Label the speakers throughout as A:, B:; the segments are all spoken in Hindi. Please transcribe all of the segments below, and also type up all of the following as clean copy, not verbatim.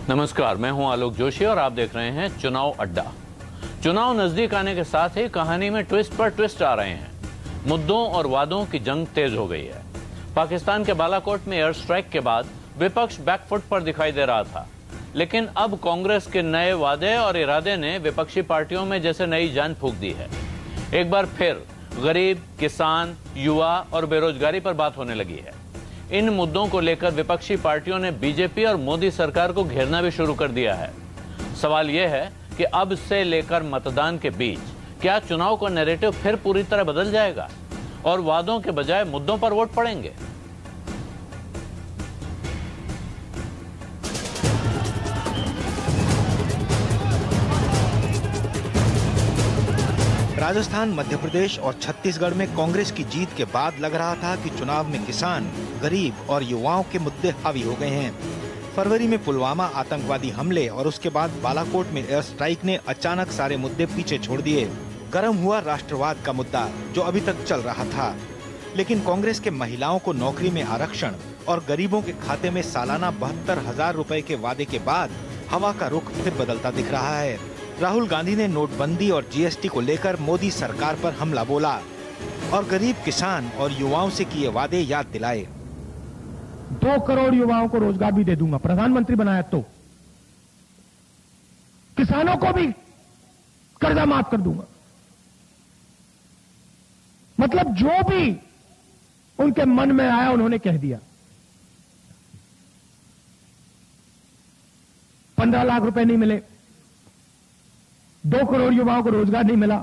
A: नमस्कार, मैं हूं आलोक जोशी और आप देख रहे हैं चुनाव अड्डा। चुनाव नजदीक आने के साथ ही कहानी में ट्विस्ट पर ट्विस्ट आ रहे हैं। मुद्दों और वादों की जंग तेज हो गई है। पाकिस्तान के बालाकोट में एयर स्ट्राइक के बाद विपक्ष बैकफुट पर दिखाई दे रहा था, लेकिन अब कांग्रेस के नए वादे और इरादे ने विपक्षी पार्टियों में जैसे नई जान फूंक दी है। एक बार फिर गरीब, किसान, युवा और बेरोजगारी पर बात होने लगी है। इन मुद्दों को लेकर विपक्षी पार्टियों ने बीजेपी और मोदी सरकार को घेरना भी शुरू कर दिया है। सवाल यह है कि अब से लेकर मतदान के बीच क्या चुनाव का नैरेटिव फिर पूरी तरह बदल जाएगा और वादों के बजाय मुद्दों पर वोट पड़ेंगे?
B: राजस्थान, मध्य प्रदेश और छत्तीसगढ़ में कांग्रेस की जीत के बाद लग रहा था कि चुनाव में किसान, गरीब और युवाओं के मुद्दे हावी हो गए हैं। फरवरी में पुलवामा आतंकवादी हमले और उसके बाद बालाकोट में एयर स्ट्राइक ने अचानक सारे मुद्दे पीछे छोड़ दिए। गर्म हुआ राष्ट्रवाद का मुद्दा, जो अभी तक चल रहा था। लेकिन कांग्रेस के महिलाओं को नौकरी में आरक्षण और गरीबों के खाते में सालाना 72,000 रुपए के वादे के बाद हवा का रुख फिर बदलता दिख रहा है। राहुल गांधी ने नोटबंदी और जीएसटी को लेकर मोदी सरकार पर हमला बोला और गरीब, किसान और युवाओं से किए वादे याद दिलाए।
C: 2 करोड़ युवाओं को रोजगार भी दे दूंगा, प्रधानमंत्री बनाया तो। किसानों को भी कर्जा माफ कर दूंगा। मतलब जो भी उनके मन में आया उन्होंने कह दिया। 15 लाख रुपए नहीं मिले, 2 करोड़ युवाओं को रोजगार नहीं मिला,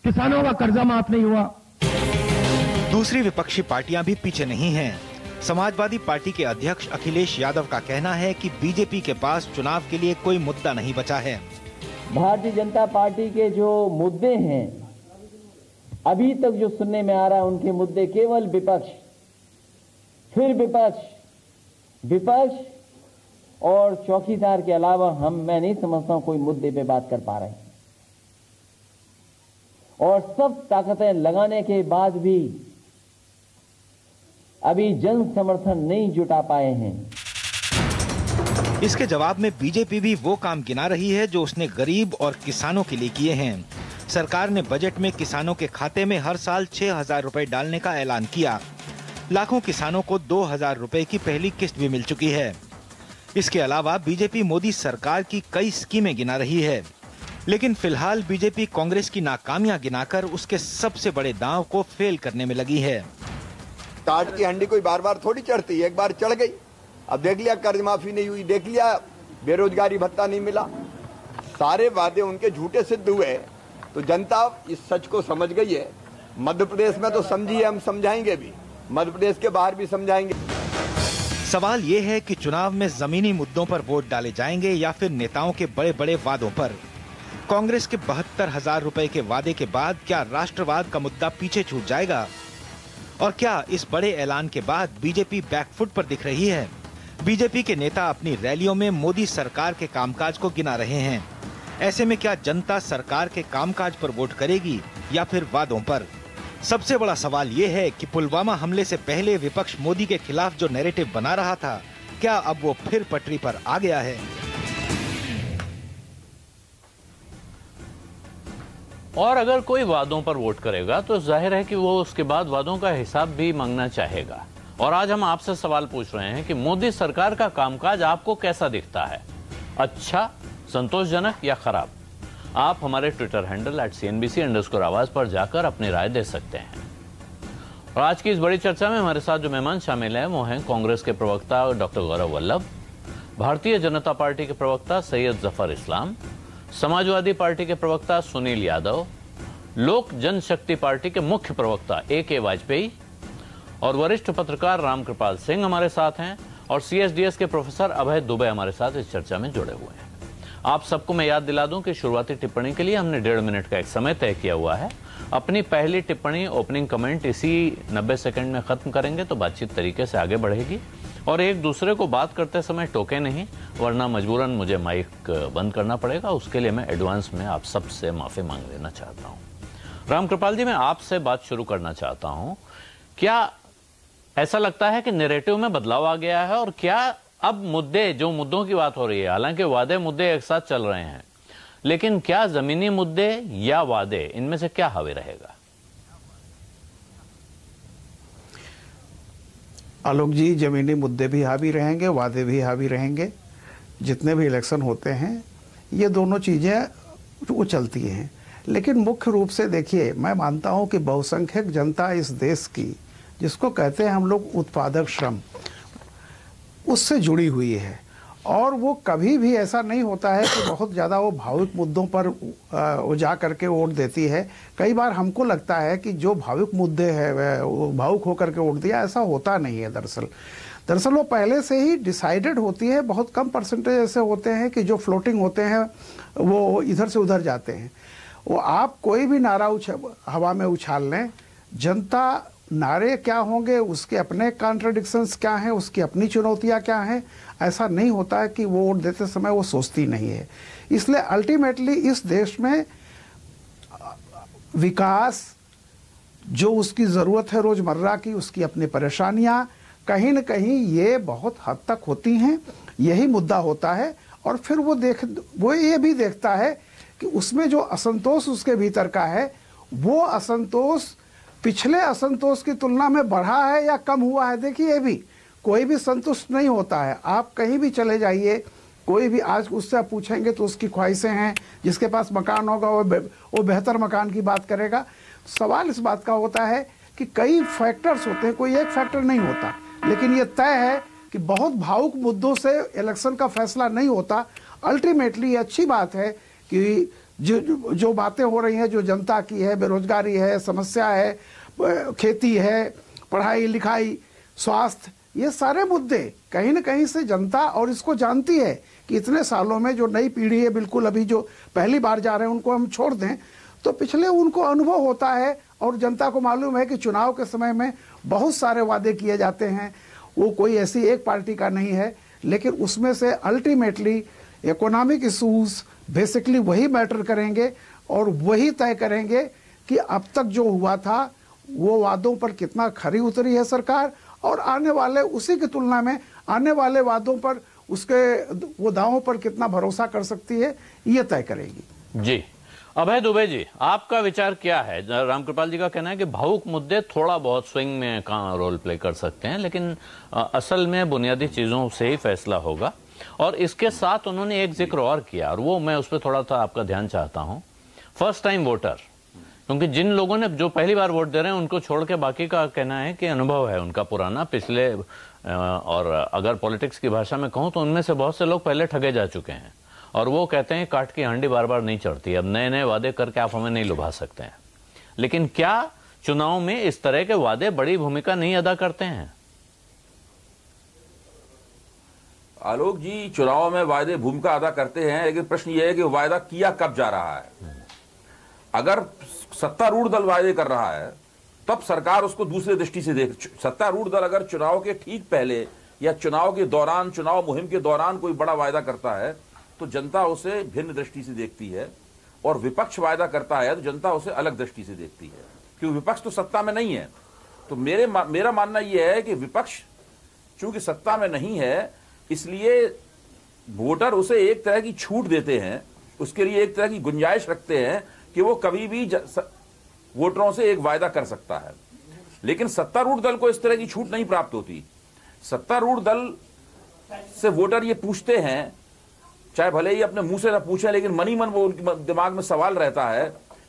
C: किसानों का कर्जा माफ नहीं हुआ।
B: दूसरी विपक्षी पार्टियां भी पीछे नहीं हैं। समाजवादी पार्टी के अध्यक्ष अखिलेश यादव का कहना है कि बीजेपी के पास चुनाव के लिए कोई मुद्दा नहीं बचा है।
D: भारतीय जनता पार्टी के जो मुद्दे हैं अभी तक जो सुनने में आ रहा है, उनके मुद्दे केवल विपक्ष, फिर विपक्ष और चौकीदार के अलावा मैं नहीं समझता हूं कोई मुद्दे पे बात कर पा रहे हैं। और सब ताकतें लगाने के बाद भी अभी जन समर्थन नहीं जुटा पाए हैं।
B: इसके जवाब में बीजेपी भी वो काम गिना रही है जो उसने गरीब और किसानों के लिए किए हैं। सरकार ने बजट में किसानों के खाते में हर साल 6,000 रुपए डालने का ऐलान किया। लाखों किसानों को 2,000 रुपए की पहली किस्त भी मिल चुकी है। इसके अलावा बीजेपी मोदी सरकार की कई स्कीमें गिना रही है। लेकिन फिलहाल बीजेपी कांग्रेस की नाकामियां गिनाकर उसके सबसे बड़े दांव को फेल करने में लगी है।
E: टाट की हंडी कोई बार बार थोड़ी चढ़ती है, एक बार चढ़ गई। अब देख लिया कर्ज माफी नहीं हुई, देख लिया बेरोजगारी भत्ता नहीं मिला, सारे वादे उनके झूठे सिद्ध हुए। तो जनता इस सच को समझ गई है। मध्य प्रदेश में तो समझी है, हम समझाएंगे भी, मध्य प्रदेश के बाहर भी समझाएंगे।
B: सवाल ये है कि चुनाव में जमीनी मुद्दों पर वोट डाले जाएंगे या फिर नेताओं के बड़े बड़े वादों पर। कांग्रेस के 72,000 रुपए के वादे के बाद क्या राष्ट्रवाद का मुद्दा पीछे छूट जाएगा? और क्या इस बड़े ऐलान के बाद बीजेपी बैकफुट पर दिख रही है? बीजेपी के नेता अपनी रैलियों में मोदी सरकार के कामकाज को गिना रहे हैं। ऐसे में क्या जनता सरकार के कामकाज पर वोट करेगी या फिर वादों पर? सबसे बड़ा सवाल ये है कि पुलवामा हमले से पहले विपक्ष मोदी के खिलाफ जो नैरेटिव बना रहा था, क्या अब वो फिर पटरी पर आ गया है?
A: और अगर कोई वादों पर वोट करेगा तो जाहिर है कि वो उसके बाद वादों का हिसाब भी मांगना चाहेगा। और आज हम आपसे सवाल पूछ रहे हैं कि मोदी सरकार का कामकाज आपको कैसा दिखता है? अच्छा, संतोषजनक या खराब? आप हमारे ट्विटर हैंडल @CNBC_आवाज पर जाकर अपनी राय दे सकते हैं। और आज की इस बड़ी चर्चा में हमारे साथ जो मेहमान शामिल हैं वो हैं कांग्रेस के प्रवक्ता डॉक्टर गौरव वल्लभ, भारतीय जनता पार्टी के प्रवक्ता सैयद जफर इस्लाम, समाजवादी पार्टी के प्रवक्ता सुनील यादव, लोक जनशक्ति पार्टी के मुख्य प्रवक्ता AK वाजपेयी और वरिष्ठ पत्रकार रामकृपाल सिंह हमारे साथ हैं, और CSDS के प्रोफेसर अभय दुबे हमारे साथ इस चर्चा में जुड़े हुए हैं। आप सबको मैं याद दिला दूं कि शुरुआती टिप्पणी के लिए हमने 1.5 मिनट का एक समय तय किया हुआ है। अपनी पहली टिप्पणी, ओपनिंग कमेंट इसी 90 सेकंड में खत्म करेंगे तो बातचीत तरीके से आगे बढ़ेगी। और एक दूसरे को बात करते समय टोके नहीं, वरना मजबूरन मुझे माइक बंद करना पड़ेगा। उसके लिए मैं एडवांस में आप सबसे माफी मांग लेना चाहता हूं। रामकृपाल जी, मैं आपसे बात शुरू करना चाहता हूं। क्या ऐसा लगता है कि नैरेटिव में बदलाव आ गया है, और क्या अब जो मुद्दों की बात हो रही है, हालांकि वादे मुद्दे एक साथ चल रहे हैं, लेकिन क्या जमीनी मुद्दे या वादे, इनमें से क्या हावी रहेगा?
F: आलोक जी, जमीनी मुद्दे भी हावी रहेंगे, वादे भी हावी रहेंगे। जितने भी इलेक्शन होते हैं ये दोनों चीज़ें वो चलती हैं, लेकिन मुख्य रूप से देखिए, मैं मानता हूं कि बहुसंख्यक जनता इस देश की, जिसको कहते हैं हम लोग उत्पादक श्रम, उससे जुड़ी हुई है। और वो कभी भी ऐसा नहीं होता है कि बहुत ज़्यादा वो भावुक मुद्दों पर वो जा करके वोट देती है। कई बार हमको लगता है कि जो भावुक मुद्दे हैं वो भावुक होकर के वोट दिया, ऐसा होता नहीं है। दरअसल वो पहले से ही डिसाइडेड होती है। बहुत कम परसेंटेज ऐसे होते हैं कि जो फ्लोटिंग होते हैं, वो इधर से उधर जाते हैं। वो आप कोई भी नारा हवा में उछाल लें, जनता नारे क्या होंगे, उसके अपने कॉन्ट्रडिक्शंस क्या हैं, उसकी अपनी चुनौतियां क्या हैं, ऐसा नहीं होता है कि वो वोट देते समय वो सोचती नहीं है। इसलिए अल्टीमेटली इस देश में विकास, जो उसकी ज़रूरत है रोज़मर्रा की, उसकी अपनी परेशानियां, कहीं न कहीं ये बहुत हद तक होती हैं। यही मुद्दा होता है। और फिर वो ये भी देखता है कि उसमें जो असंतोष उसके भीतर का है, वो असंतोष पिछले असंतोष की तुलना में बढ़ा है या कम हुआ है। देखिए, ये भी कोई भी संतुष्ट नहीं होता है। आप कहीं भी चले जाइए, कोई भी आज उससे आप पूछेंगे तो उसकी ख्वाहिशें हैं। जिसके पास मकान होगा वो बेहतर मकान की बात करेगा। सवाल इस बात का होता है कि कई फैक्टर्स होते हैं, कोई एक फैक्टर नहीं होता। लेकिन ये तय है कि बहुत भावुक मुद्दों से इलेक्शन का फैसला नहीं होता। अल्टीमेटली ये अच्छी बात है कि जो बातें हो रही हैं, जो जनता की है, बेरोजगारी है, समस्या है, खेती है, पढ़ाई लिखाई, स्वास्थ्य, ये सारे मुद्दे कहीं न कहीं से जनता और इसको जानती है कि इतने सालों में जो नई पीढ़ी है, बिल्कुल अभी जो पहली बार जा रहे हैं उनको हम छोड़ दें तो पिछले उनको अनुभव होता है। और जनता को मालूम है कि चुनाव के समय में बहुत सारे वादे किए जाते हैं। वो कोई ऐसी एक पार्टी का नहीं है, लेकिन उसमें से अल्टीमेटली इकोनॉमिक इशूज बेसिकली वही मैटर करेंगे और वही तय करेंगे कि अब तक जो हुआ था वो वादों पर कितना खरी उतरी है सरकार, और आने वाले उसी की तुलना में आने वाले वादों पर वो दावों पर कितना भरोसा कर सकती है, ये तय करेगी।
A: जी, अभय दुबे जी, आपका विचार क्या है? रामकृपाल जी का कहना है कि भावुक मुद्दे थोड़ा बहुत स्विंग में रोल प्ले कर सकते हैं, लेकिन असल में बुनियादी चीजों से ही फैसला होगा। और इसके साथ उन्होंने एक जिक्र और किया, और वो मैं उस पर थोड़ा सा आपका ध्यान चाहता हूं। फर्स्ट टाइम वोटर, क्योंकि जिन लोगों ने जो पहली बार वोट दे रहे हैं उनको छोड़ के बाकी का कहना है कि अनुभव है उनका पुराना, पिछले, और अगर पॉलिटिक्स की भाषा में कहूं तो उनमें से बहुत से लोग पहले ठगे जा चुके हैं। और वो कहते हैं काट की हांडी बार बार नहीं चढ़ती, अब नए नए वादे करके आप हमें नहीं लुभा सकते हैं। लेकिन क्या चुनाव में इस तरह के वादे बड़ी भूमिका नहीं अदा करते हैं?
G: आलोक जी, चुनाव में वायदे भूमिका अदा करते हैं, लेकिन प्रश्न यह है कि वायदा किया कब जा रहा है। अगर सत्तारूढ़ दल वायदे कर रहा है तब सरकार उसको दूसरे दृष्टि से देख। सत्तारूढ़ दल अगर चुनाव के ठीक पहले या चुनाव के दौरान, चुनाव मुहिम के दौरान कोई बड़ा वायदा करता है तो जनता उसे भिन्न दृष्टि से देखती है, और विपक्ष वायदा करता है तो जनता उसे अलग दृष्टि से देखती है, क्योंकि विपक्ष तो सत्ता में नहीं है। तो मेरा मानना यह है कि विपक्ष चूंकि सत्ता में नहीं है, इसलिए वोटर उसे एक तरह की छूट देते हैं, उसके लिए एक तरह की गुंजाइश रखते हैं कि वो कभी भी वोटरों से एक वायदा कर सकता है। लेकिन सत्तारूढ़ दल को इस तरह की छूट नहीं प्राप्त होती। सत्तारूढ़ दल से वोटर ये पूछते हैं, चाहे भले ही अपने मुंह से ना पूछें, लेकिन मनी मन वो उनके दिमाग में सवाल रहता है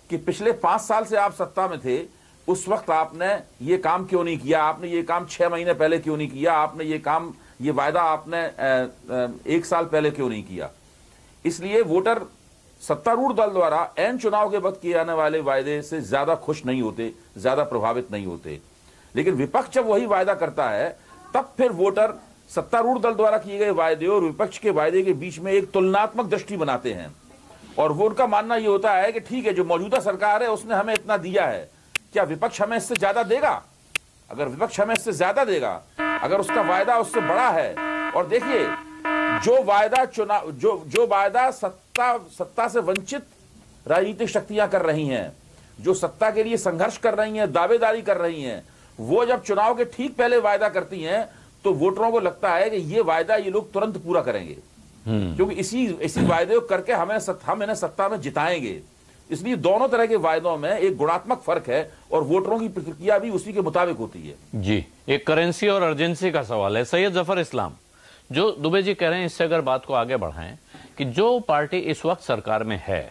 G: कि पिछले 5 साल से आप सत्ता में थे, उस वक्त आपने ये काम क्यों नहीं किया, आपने ये काम 6 महीने पहले क्यों नहीं किया, आपने ये काम, ये वायदा आपने 1 साल पहले क्यों नहीं किया। इसलिए वोटर सत्तारूढ़ दल द्वारा एन चुनाव के वक्त किए जाने वाले वायदे से ज्यादा खुश नहीं होते, ज्यादा प्रभावित नहीं होते। लेकिन विपक्ष जब वही वायदा करता है तब फिर वोटर सत्तारूढ़ दल द्वारा किए गए वायदे और विपक्ष के वायदे के बीच में एक तुलनात्मक दृष्टि बनाते हैं, और वो उनका मानना यह होता है कि ठीक है, जो मौजूदा सरकार है उसने हमें इतना दिया है, क्या विपक्ष हमें इससे ज्यादा देगा? अगर विपक्ष हमें इससे ज्यादा देगा, अगर उसका वायदा उससे बड़ा है, और देखिए जो वायदा चुनाव जो वायदा सत्ता से वंचित राजनीतिक शक्तियां कर रही हैं, जो सत्ता के लिए संघर्ष कर रही हैं, दावेदारी कर रही हैं, वो जब चुनाव के ठीक पहले वायदा करती हैं तो वोटरों को लगता है कि ये वायदा ये लोग तुरंत पूरा करेंगे, क्योंकि इसी वायदे को करके हम इन्हें सत्ता में जिताएंगे। इसलिए दोनों तरह के वायदों में एक गुणात्मक फर्क है और वोटरों की प्रतिक्रिया भी उसी के मुताबिक होती है।
A: जी, एक करेंसी और अर्जेंसी का सवाल है। सैयद जफर इस्लाम, जो दुबे जी कह रहे हैं, इससे अगर बात को आगे बढ़ाएं कि जो पार्टी इस वक्त सरकार में है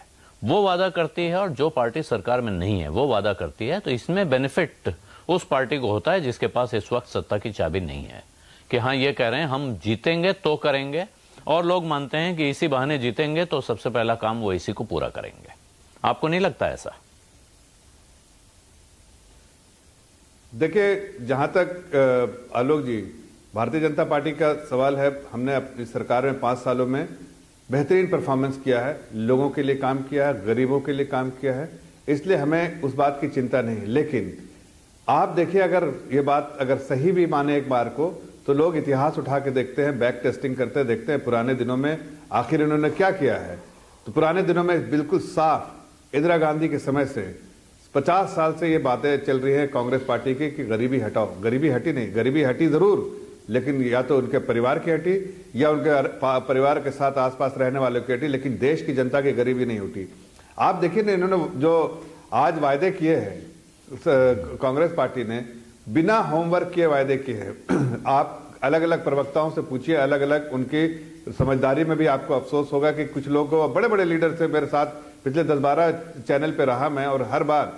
A: वो वादा करती है और जो पार्टी सरकार में नहीं है वो वादा करती है, तो इसमें बेनिफिट उस पार्टी को होता है जिसके पास इस वक्त सत्ता की चाबी नहीं है, कि हाँ ये कह रहे हैं हम जीतेंगे तो करेंगे, और लोग मानते हैं कि इसी बहाने जीतेंगे तो सबसे पहला काम वो इसी को पूरा करेंगे। आपको नहीं लगता ऐसा?
H: देखिए, जहां तक आलोक जी भारतीय जनता पार्टी का सवाल है, हमने अपनी सरकार में 5 सालों में बेहतरीन परफॉर्मेंस किया है, लोगों के लिए काम किया है, गरीबों के लिए काम किया है, इसलिए हमें उस बात की चिंता नहीं। लेकिन आप देखिए, अगर ये बात अगर सही भी माने एक बार को, तो लोग इतिहास उठा के देखते हैं, बैक टेस्टिंग करते देखते हैं पुराने दिनों में आखिर इन्होंने क्या किया है। तो पुराने दिनों में बिल्कुल साफ इंदिरा गांधी के समय से 50 साल से ये बातें चल रही है कांग्रेस पार्टी की कि गरीबी हटाओ। गरीबी हटी नहीं, गरीबी हटी जरूर, लेकिन या तो उनके परिवार की हटी या उनके परिवार के साथ आसपास रहने वालों की हटी, लेकिन देश की जनता की गरीबी नहीं उठी। आप देखिए ना, इन्होंने जो आज वायदे किए हैं कांग्रेस पार्टी ने, बिना होमवर्क किए वायदे किए हैं। आप अलग अलग प्रवक्ताओं से पूछिए, अलग अलग उनकी समझदारी में भी आपको अफसोस होगा कि कुछ लोगों, बड़े बड़े लीडर से मेरे साथ पिछले 10-12 चैनल पे रहा मैं, और हर बार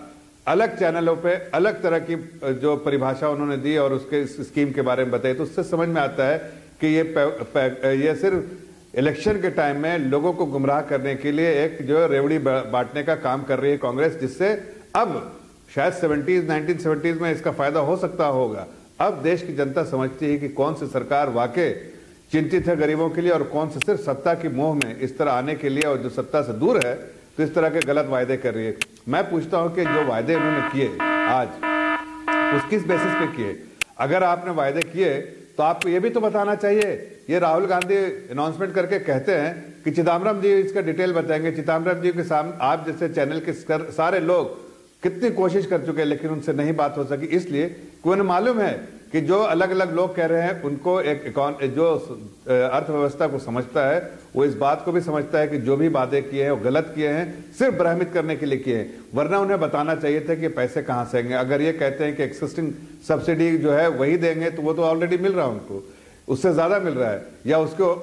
H: अलग चैनलों पे अलग तरह की जो परिभाषा उन्होंने दी और उसके स्कीम के बारे में बताई, तो उससे समझ में आता है कि ये सिर्फ इलेक्शन के टाइम में लोगों को गुमराह करने के लिए एक जो रेवड़ी बांटने का काम कर रही है कांग्रेस, जिससे अब शायद 1970s में इसका फायदा हो सकता होगा। अब देश की जनता समझती है कि कौन सी सरकार वाकई चिंतित है गरीबों के लिए और कौन से सिर्फ सत्ता की मोह में इस तरह आने के लिए, और जो सत्ता से दूर है तो इस तरह के गलत वायदे कर रही है। मैं पूछता हूं कि जो वायदे उन्होंने किए आज, उस किस बेसिस पे किए? अगर आपने वायदे किए तो आपको ये भी तो बताना चाहिए। ये राहुल गांधी अनाउंसमेंट करके कहते हैं कि चिदम्बरम जी इसका डिटेल बताएंगे। चिदम्बरम जी के सामने आप जैसे चैनल के सारे लोग कितनी कोशिश कर चुके हैं, लेकिन उनसे नहीं बात हो सकी, इसलिए कि उन्हें मालूम है कि जो अलग अलग लोग कह रहे हैं, उनको जो अर्थव्यवस्था को समझता है वो इस बात को भी समझता है कि जो भी वादे किए हैं वो गलत किए हैं, सिर्फ भ्रमित करने के लिए किए हैं। वरना उन्हें बताना चाहिए था कि पैसे कहां से आएंगे। अगर ये कहते हैं कि एक्सिस्टिंग सब्सिडी जो है वही देंगे, तो वो तो ऑलरेडी मिल रहा है उनको, उससे ज्यादा मिल रहा है, या उसको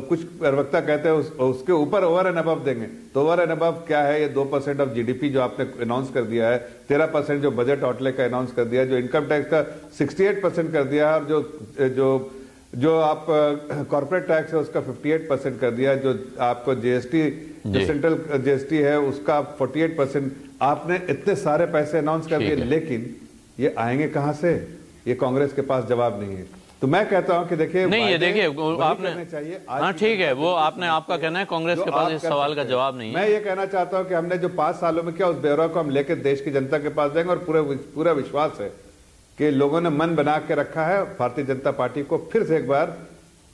H: कुछ प्रवक्ता कहते हैं उसके ऊपर ओवर एंड अबव देंगे। तो ओवर एंड अबव क्या है? ये 2% ऑफ जीडीपी जो आपने अनाउंस कर दिया है, 13% जो बजट आउटले का अनाउंस कर दिया है, जो इनकम टैक्स का 68% कर दिया है, और जो आप कॉर्पोरेट टैक्स है उसका 58% कर दिया है, जो आपको जीएसटी जो सेंट्रल जीएसटी है उसका 48%, आपने इतने सारे पैसे अनाउंस कर दिए, लेकिन ये आएंगे कहां से? ये कांग्रेस के पास जवाब नहीं है। तो मैं कहता हूं कि देखिए,
A: नहीं, ये देखिए आपने चाहिए। हाँ ठीक है, वो आपने आपका कहना है कांग्रेस के पास इस सवाल का जवाब नहीं है।
H: मैं ये कहना चाहता हूं कि हमने जो 5 सालों में किया उस ब्यौरा को हम लेकर देश की जनता के पास देंगे, और पूरा विश्वास है कि लोगों ने मन बना के रखा है भारतीय जनता पार्टी को फिर से एक बार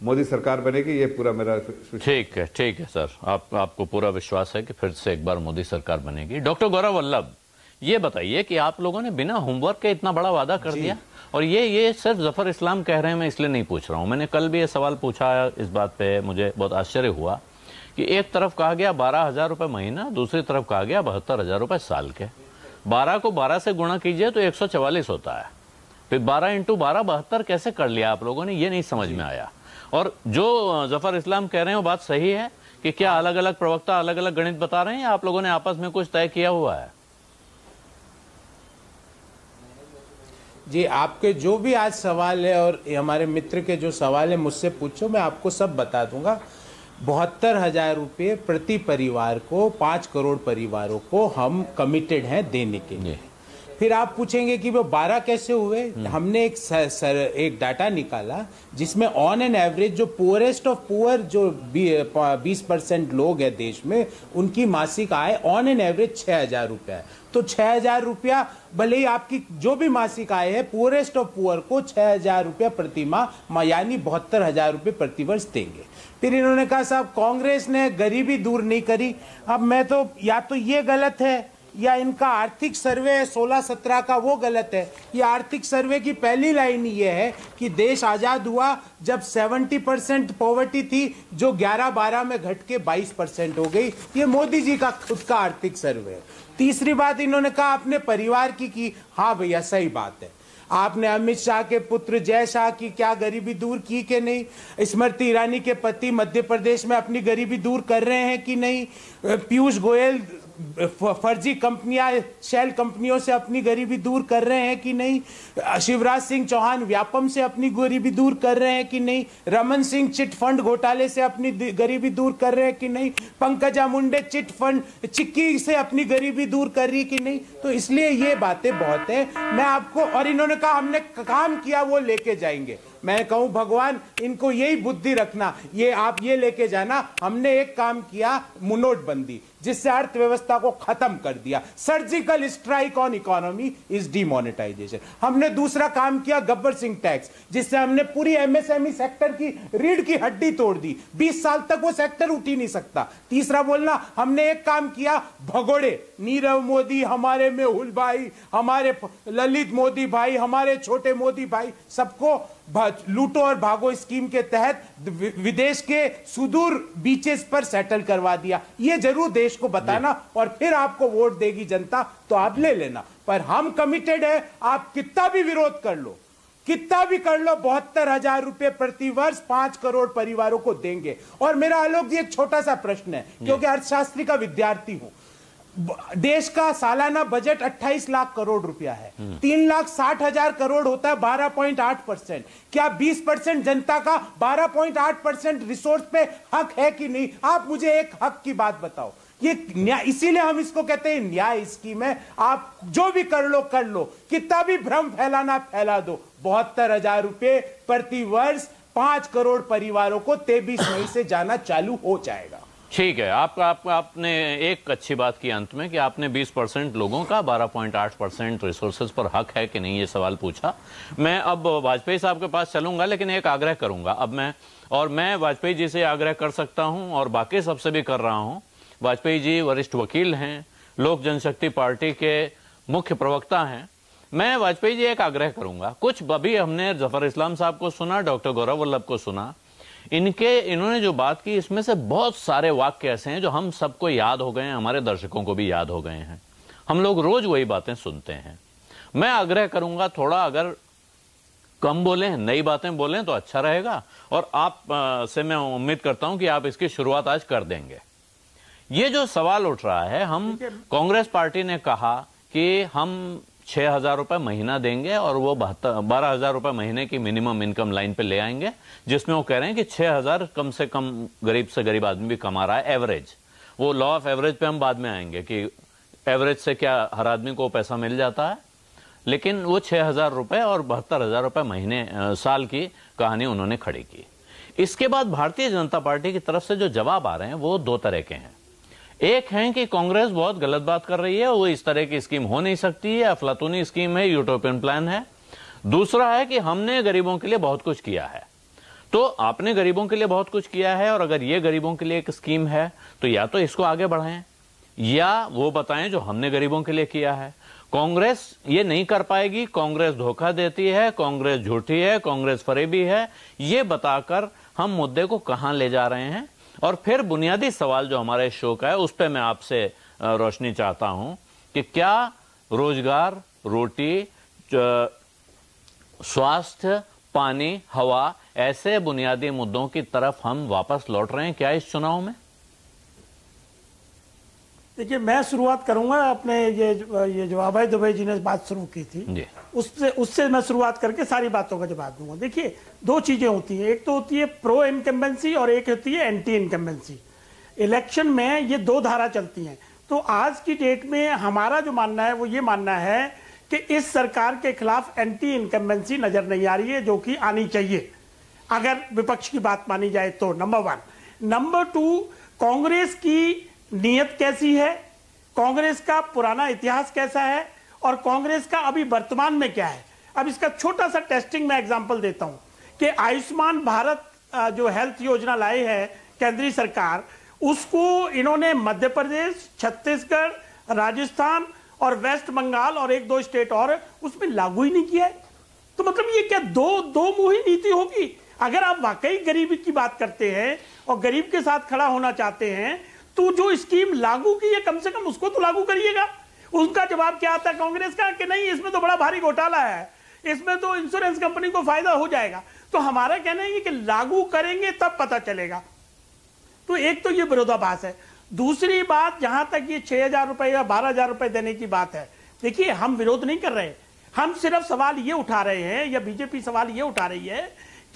H: मोदी सरकार बनेगी। ये पूरा मेरा
A: ठीक है सर, आपको पूरा विश्वास है कि फिर से एक बार मोदी सरकार बनेगी। डॉक्टर गौरव वल्लभ, ये बताइए कि आप लोगों ने बिना होमवर्क के इतना बड़ा वादा कर दिया, और ये सिर्फ जफर इस्लाम कह रहे हैं, मैं इसलिए नहीं पूछ रहा हूं। मैंने कल भी ये सवाल पूछा इस बात पे, मुझे बहुत आश्चर्य हुआ कि एक तरफ कहा गया 12,000 रुपए महीना, दूसरी तरफ कहा गया 72,000 रुपए साल के। 12 को 12 से गुणा कीजिए तो 144 होता है, फिर 12 × 12 72 कैसे कर लिया आप लोगों ने, ये नहीं समझ में आया। और जो जफर इस्लाम कह रहे हैं वो बात सही है कि क्या अलग अलग प्रवक्ता अलग अलग गणित बता रहे हैं, या आप लोगों ने आपस में कुछ तय किया हुआ है?
I: जी, आपके जो भी आज सवाल है और हमारे मित्र के जो सवाल है मुझसे पूछो, मैं आपको सब बता दूंगा। 72,000 रुपये प्रति परिवार को, 5 करोड़ परिवारों को हम कमिटेड हैं देने के लिए। फिर आप पूछेंगे कि वो 12 कैसे हुए? हमने एक डाटा निकाला जिसमें ऑन एन एवरेज जो पुअरेस्ट ऑफ पुअर जो 20% लोग हैं देश में, उनकी मासिक आय ऑन एन एवरेज 6,000 रुपया है। तो 6,000 रुपया, भले ही आपकी जो भी मासिक आय है, पुअरेस्ट ऑफ पुअर को 6,000 रुपया प्रति माह, यानी 72,000 रुपये प्रतिवर्ष देंगे। फिर इन्होंने कहा साहब कांग्रेस ने गरीबी दूर नहीं करी। अब मैं तो, या तो ये गलत है या इनका आर्थिक सर्वे 16-17 का वो गलत है। ये आर्थिक सर्वे की पहली लाइन ये है कि देश आजाद हुआ जब 70% पॉवर्टी थी, जो 11-12 में घट के 22% हो गई। ये मोदी जी का खुद का आर्थिक सर्वे है। तीसरी बात इन्होंने कहा अपने परिवार की। हाँ भैया, सही बात है। आपने अमित शाह के पुत्र जय शाह की क्या गरीबी दूर की कि नहीं? स्मृति ईरानी के पति मध्य प्रदेश में अपनी गरीबी दूर कर रहे हैं कि नहीं? पीयूष गोयल फर्जी कंपनियां, शेल कंपनियों से अपनी गरीबी दूर कर रहे हैं कि नहीं? शिवराज सिंह चौहान व्यापम से अपनी गरीबी दूर कर रहे हैं कि नहीं? रमन सिंह चिट फंड घोटाले से अपनी गरीबी दूर कर रहे हैं कि नहीं? पंकजा मुंडे चिट फंड चिक्की से अपनी गरीबी दूर कर रही कि नहीं? तो इसलिए ये बातें बहुत है। मैं आपको, और इन्होंने कहा हमने काम किया वो लेके जाएंगे। मैं कहूं भगवान इनको यही बुद्धि रखना, ये आप ये लेके जाना, हमने एक काम किया नोटबंदी, जिससे अर्थव्यवस्था को खत्म कर दिया। Surgical strike on economy is demonetisation. हमने दूसरा काम किया गब्बर सिंह टैक्स, जिससे हमने पूरी एमएसएमई सेक्टर की रीढ़ की हड्डी तोड़ दी। 20 साल तक वो सेक्टर उठ ही नहीं सकता। तीसरा बोलना, हमने एक काम किया भगोड़े, नीरव मोदी हमारे मेहुल भाई, हमारे ललित मोदी भाई, हमारे छोटे मोदी भाई, सबको लूटो और भागो स्कीम के तहत विदेश के सुदूर बीचेस पर सेटल करवा दिया। ये जरूर देश को बताना, और फिर आपको वोट देगी जनता तो आप ले लेना। पर हम कमिटेड है, आप कितना भी विरोध कर लो, कितना भी कर लो, 72,000 रुपए प्रति वर्ष 5 करोड़ परिवारों को देंगे। और मेरा आलोक जी एक छोटा सा प्रश्न है, क्योंकि अर्थशास्त्री का विद्यार्थी हूं। देश का सालाना बजट 28 लाख करोड़ रुपया है। 3,60,000 करोड़ होता है 12.8%। क्या 20% जनता का 12.8% रिसोर्स पे हक है कि नहीं? आप मुझे एक हक की बात बताओ। ये न्याय, इसीलिए हम इसको कहते हैं न्याय स्कीम है। आप जो भी कर लो, कितना भी भ्रम फैलाना फैला दो। 72,000 रुपए प्रति वर्ष 5 करोड़ परिवारों को 23 मई से जाना चालू हो जाएगा।
A: ठीक है। आपने एक अच्छी बात की अंत में कि आपने 20% लोगों का 12.8% रिसोर्सेज पर हक है कि नहीं, ये सवाल पूछा। मैं अब वाजपेयी साहब के पास चलूंगा, लेकिन एक आग्रह करूंगा अब मैं वाजपेयी जी से आग्रह कर सकता हूं और बाकी सबसे भी कर रहा हूं। वाजपेयी जी वरिष्ठ वकील हैं, लोक जनशक्ति पार्टी के मुख्य प्रवक्ता हैं। मैं वाजपेयी जी एक आग्रह करूंगा, कुछ अभी हमने जफर इस्लाम साहब को सुना, डॉक्टर गौरव वल्लभ को सुना, इन्होंने जो बात की इसमें से बहुत सारे वाक्य ऐसे हैं जो हम सबको याद हो गए हैं, हमारे दर्शकों को भी याद हो गए हैं। हम लोग रोज वही बातें सुनते हैं। मैं आग्रह करूंगा थोड़ा अगर कम बोलें, नई बातें बोलें तो अच्छा रहेगा, और आप से मैं उम्मीद करता हूं कि आप इसकी शुरुआत आज कर देंगे। ये जो सवाल उठ रहा है, हम कांग्रेस पार्टी ने कहा कि हम 6,000 रुपए महीना देंगे और वो 12,000 रुपए महीने की मिनिमम इनकम लाइन पे ले आएंगे, जिसमें वो कह रहे हैं कि 6,000 कम से कम गरीब से गरीब आदमी भी कमा रहा है एवरेज। वो लॉ ऑफ एवरेज पे हम बाद में आएंगे कि एवरेज से क्या हर आदमी को पैसा मिल जाता है, लेकिन वो 6,000 रुपए और 72,000 रुपए महीने साल की कहानी उन्होंने खड़ी की। इसके बाद भारतीय जनता पार्टी की तरफ से जो जवाब आ रहे हैं वो दो तरह के हैं। एक है कि कांग्रेस बहुत गलत बात कर रही है, वो इस तरह की स्कीम हो नहीं सकती है, अफलातूनी स्कीम है, यूटोपियन प्लान है। दूसरा है कि हमने गरीबों के लिए बहुत कुछ किया है। तो आपने गरीबों के लिए बहुत कुछ किया है, और अगर ये गरीबों के लिए एक स्कीम है तो या तो इसको आगे बढ़ाएं या वो बताएं जो हमने गरीबों के लिए किया है। कांग्रेस ये नहीं कर पाएगी, कांग्रेस धोखा देती है, कांग्रेस झूठी है, कांग्रेस फरेबी है, ये बताकर हम मुद्दे को कहां ले जा रहे हैं। और फिर बुनियादी सवाल जो हमारे शो का है उस पर मैं आपसे रोशनी चाहता हूं कि क्या रोजगार, रोटी, स्वास्थ्य, पानी, हवा, ऐसे बुनियादी मुद्दों की तरफ हम वापस लौट रहे हैं क्या इस चुनाव में?
J: देखिए, मैं शुरुआत करूंगा अपने ये जो अभय दुबे जी ने बात शुरू की थी उससे मैं शुरुआत करके सारी बातों का जवाब दूंगा। देखिए, दो चीजें होती हैं, एक तो होती है प्रो इनकम्बेंसी और एक होती है एंटी इनकम्बेंसी। इलेक्शन में ये दो धारा चलती हैं। तो आज की डेट में हमारा जो मानना है वो ये मानना है कि इस सरकार के खिलाफ एंटी इनकम्बेंसी नजर नहीं आ रही है, जो कि आनी चाहिए अगर विपक्ष की बात मानी जाए तो, नंबर 1। नंबर 2, कांग्रेस की नीयत कैसी है, कांग्रेस का पुराना इतिहास कैसा है और कांग्रेस का अभी वर्तमान में क्या है। अब इसका छोटा सा टेस्टिंग में एग्जांपल देता हूं कि आयुष्मान भारत जो हेल्थ योजना लाई है केंद्रीय सरकार, उसको इन्होंने मध्य प्रदेश, छत्तीसगढ़, राजस्थान और वेस्ट बंगाल और 1-2 स्टेट और उसमें लागू ही नहीं किया है। तो मतलब ये क्या दो मुही नीति होगी? अगर आप वाकई गरीबी की बात करते हैं और गरीब के साथ खड़ा होना चाहते हैं तो जो स्कीम लागू की है कम से कम उसको तो लागू करिएगा। उनका जवाब क्या आता है कांग्रेस का कि नहीं इसमें तो बड़ा भारी घोटाला है, इसमें तो इंश्योरेंस कंपनी को फायदा हो जाएगा। तो हमारा कहना है कि लागू करेंगे तब पता चलेगा। तो एक तो ये विरोधाभास है। दूसरी बात, जहां तक ये 6,000 रुपए या 12,000 रुपए देने की बात है, देखिए हम विरोध नहीं कर रहे, हम सिर्फ सवाल ये उठा रहे हैं या बीजेपी सवाल ये उठा रही है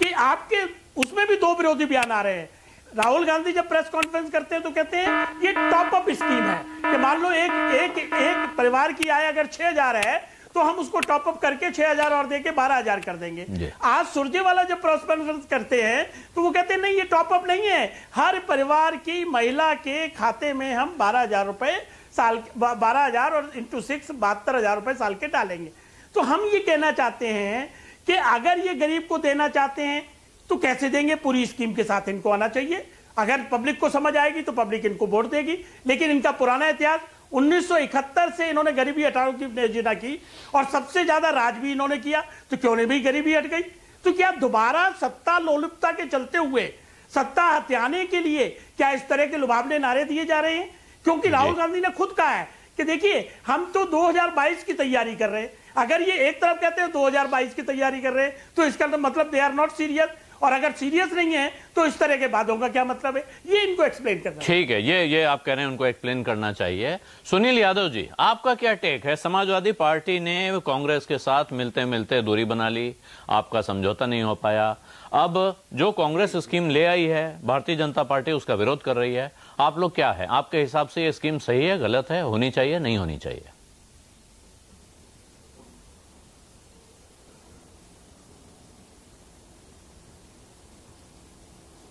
J: कि आपके उसमें भी 2 विरोधी बयान आ रहे हैं। राहुल गांधी जब प्रेस कॉन्फ्रेंस करते हैं तो कहते हैं ये टॉप अप स्कीम है कि मान लो एक परिवार की आय अगर 6,000 है तो हम उसको टॉप अप करके 6,000 और देके 12,000 कर देंगे। आज सुरजेवाला जब प्रेस कॉन्फ्रेंस करते हैं तो वो कहते हैं नहीं ये टॉप अप नहीं है, हर परिवार की महिला के खाते में हम 12,000 रुपए साल 12,000 और इंटू 6 72,000 रुपए साल के डालेंगे। तो हम ये कहना चाहते हैं कि अगर ये गरीब को देना चाहते हैं तो कैसे देंगे? पूरी स्कीम के साथ इनको आना चाहिए। अगर पब्लिक को समझ आएगी तो पब्लिक इनको वोट देगी। लेकिन इनका पुराना इतिहास 1971 से इन्होंने गरीबी हटाओ की योजना की और सबसे ज्यादा राज भी इन्होंने किया, तो क्यों नहीं भी गरीबी हट गई? तो क्या दोबारा सत्ता लोलुपता के चलते हुए सत्ता हथियाने के लिए क्या इस तरह के लुभावने नारे दिए जा रहे हैं? क्योंकि राहुल गांधी ने खुद कहा है कि देखिए हम तो 2022 की तैयारी कर रहे हैं। अगर ये एक तरफ कहते हैं 2022 की तैयारी कर रहे हैं तो इसका मतलब दे आर नॉट सीरियस, और अगर सीरियस नहीं है तो इस तरह के बातों का क्या मतलब है? ये इनको एक्सप्लेन करना।
A: ठीक है, ये आप कह रहे हैं उनको एक्सप्लेन करना चाहिए। सुनील यादव जी, आपका क्या टेक है? समाजवादी पार्टी ने कांग्रेस के साथ मिलते मिलते दूरी बना ली, आपका समझौता नहीं हो पाया। अब जो कांग्रेस स्कीम ले आई है भारतीय जनता पार्टी उसका विरोध कर रही है। आप लोग क्या है, आपके हिसाब से ये स्कीम सही है, गलत है, होनी चाहिए, नहीं होनी चाहिए?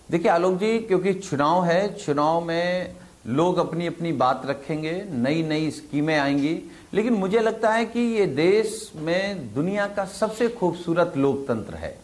K: देखिए आलोक जी, क्योंकि चुनाव है, चुनाव में लोग अपनी अपनी बात रखेंगे, नई नई स्कीमें आएंगी, लेकिन मुझे लगता है कि ये देश में दुनिया का सबसे खूबसूरत लोकतंत्र है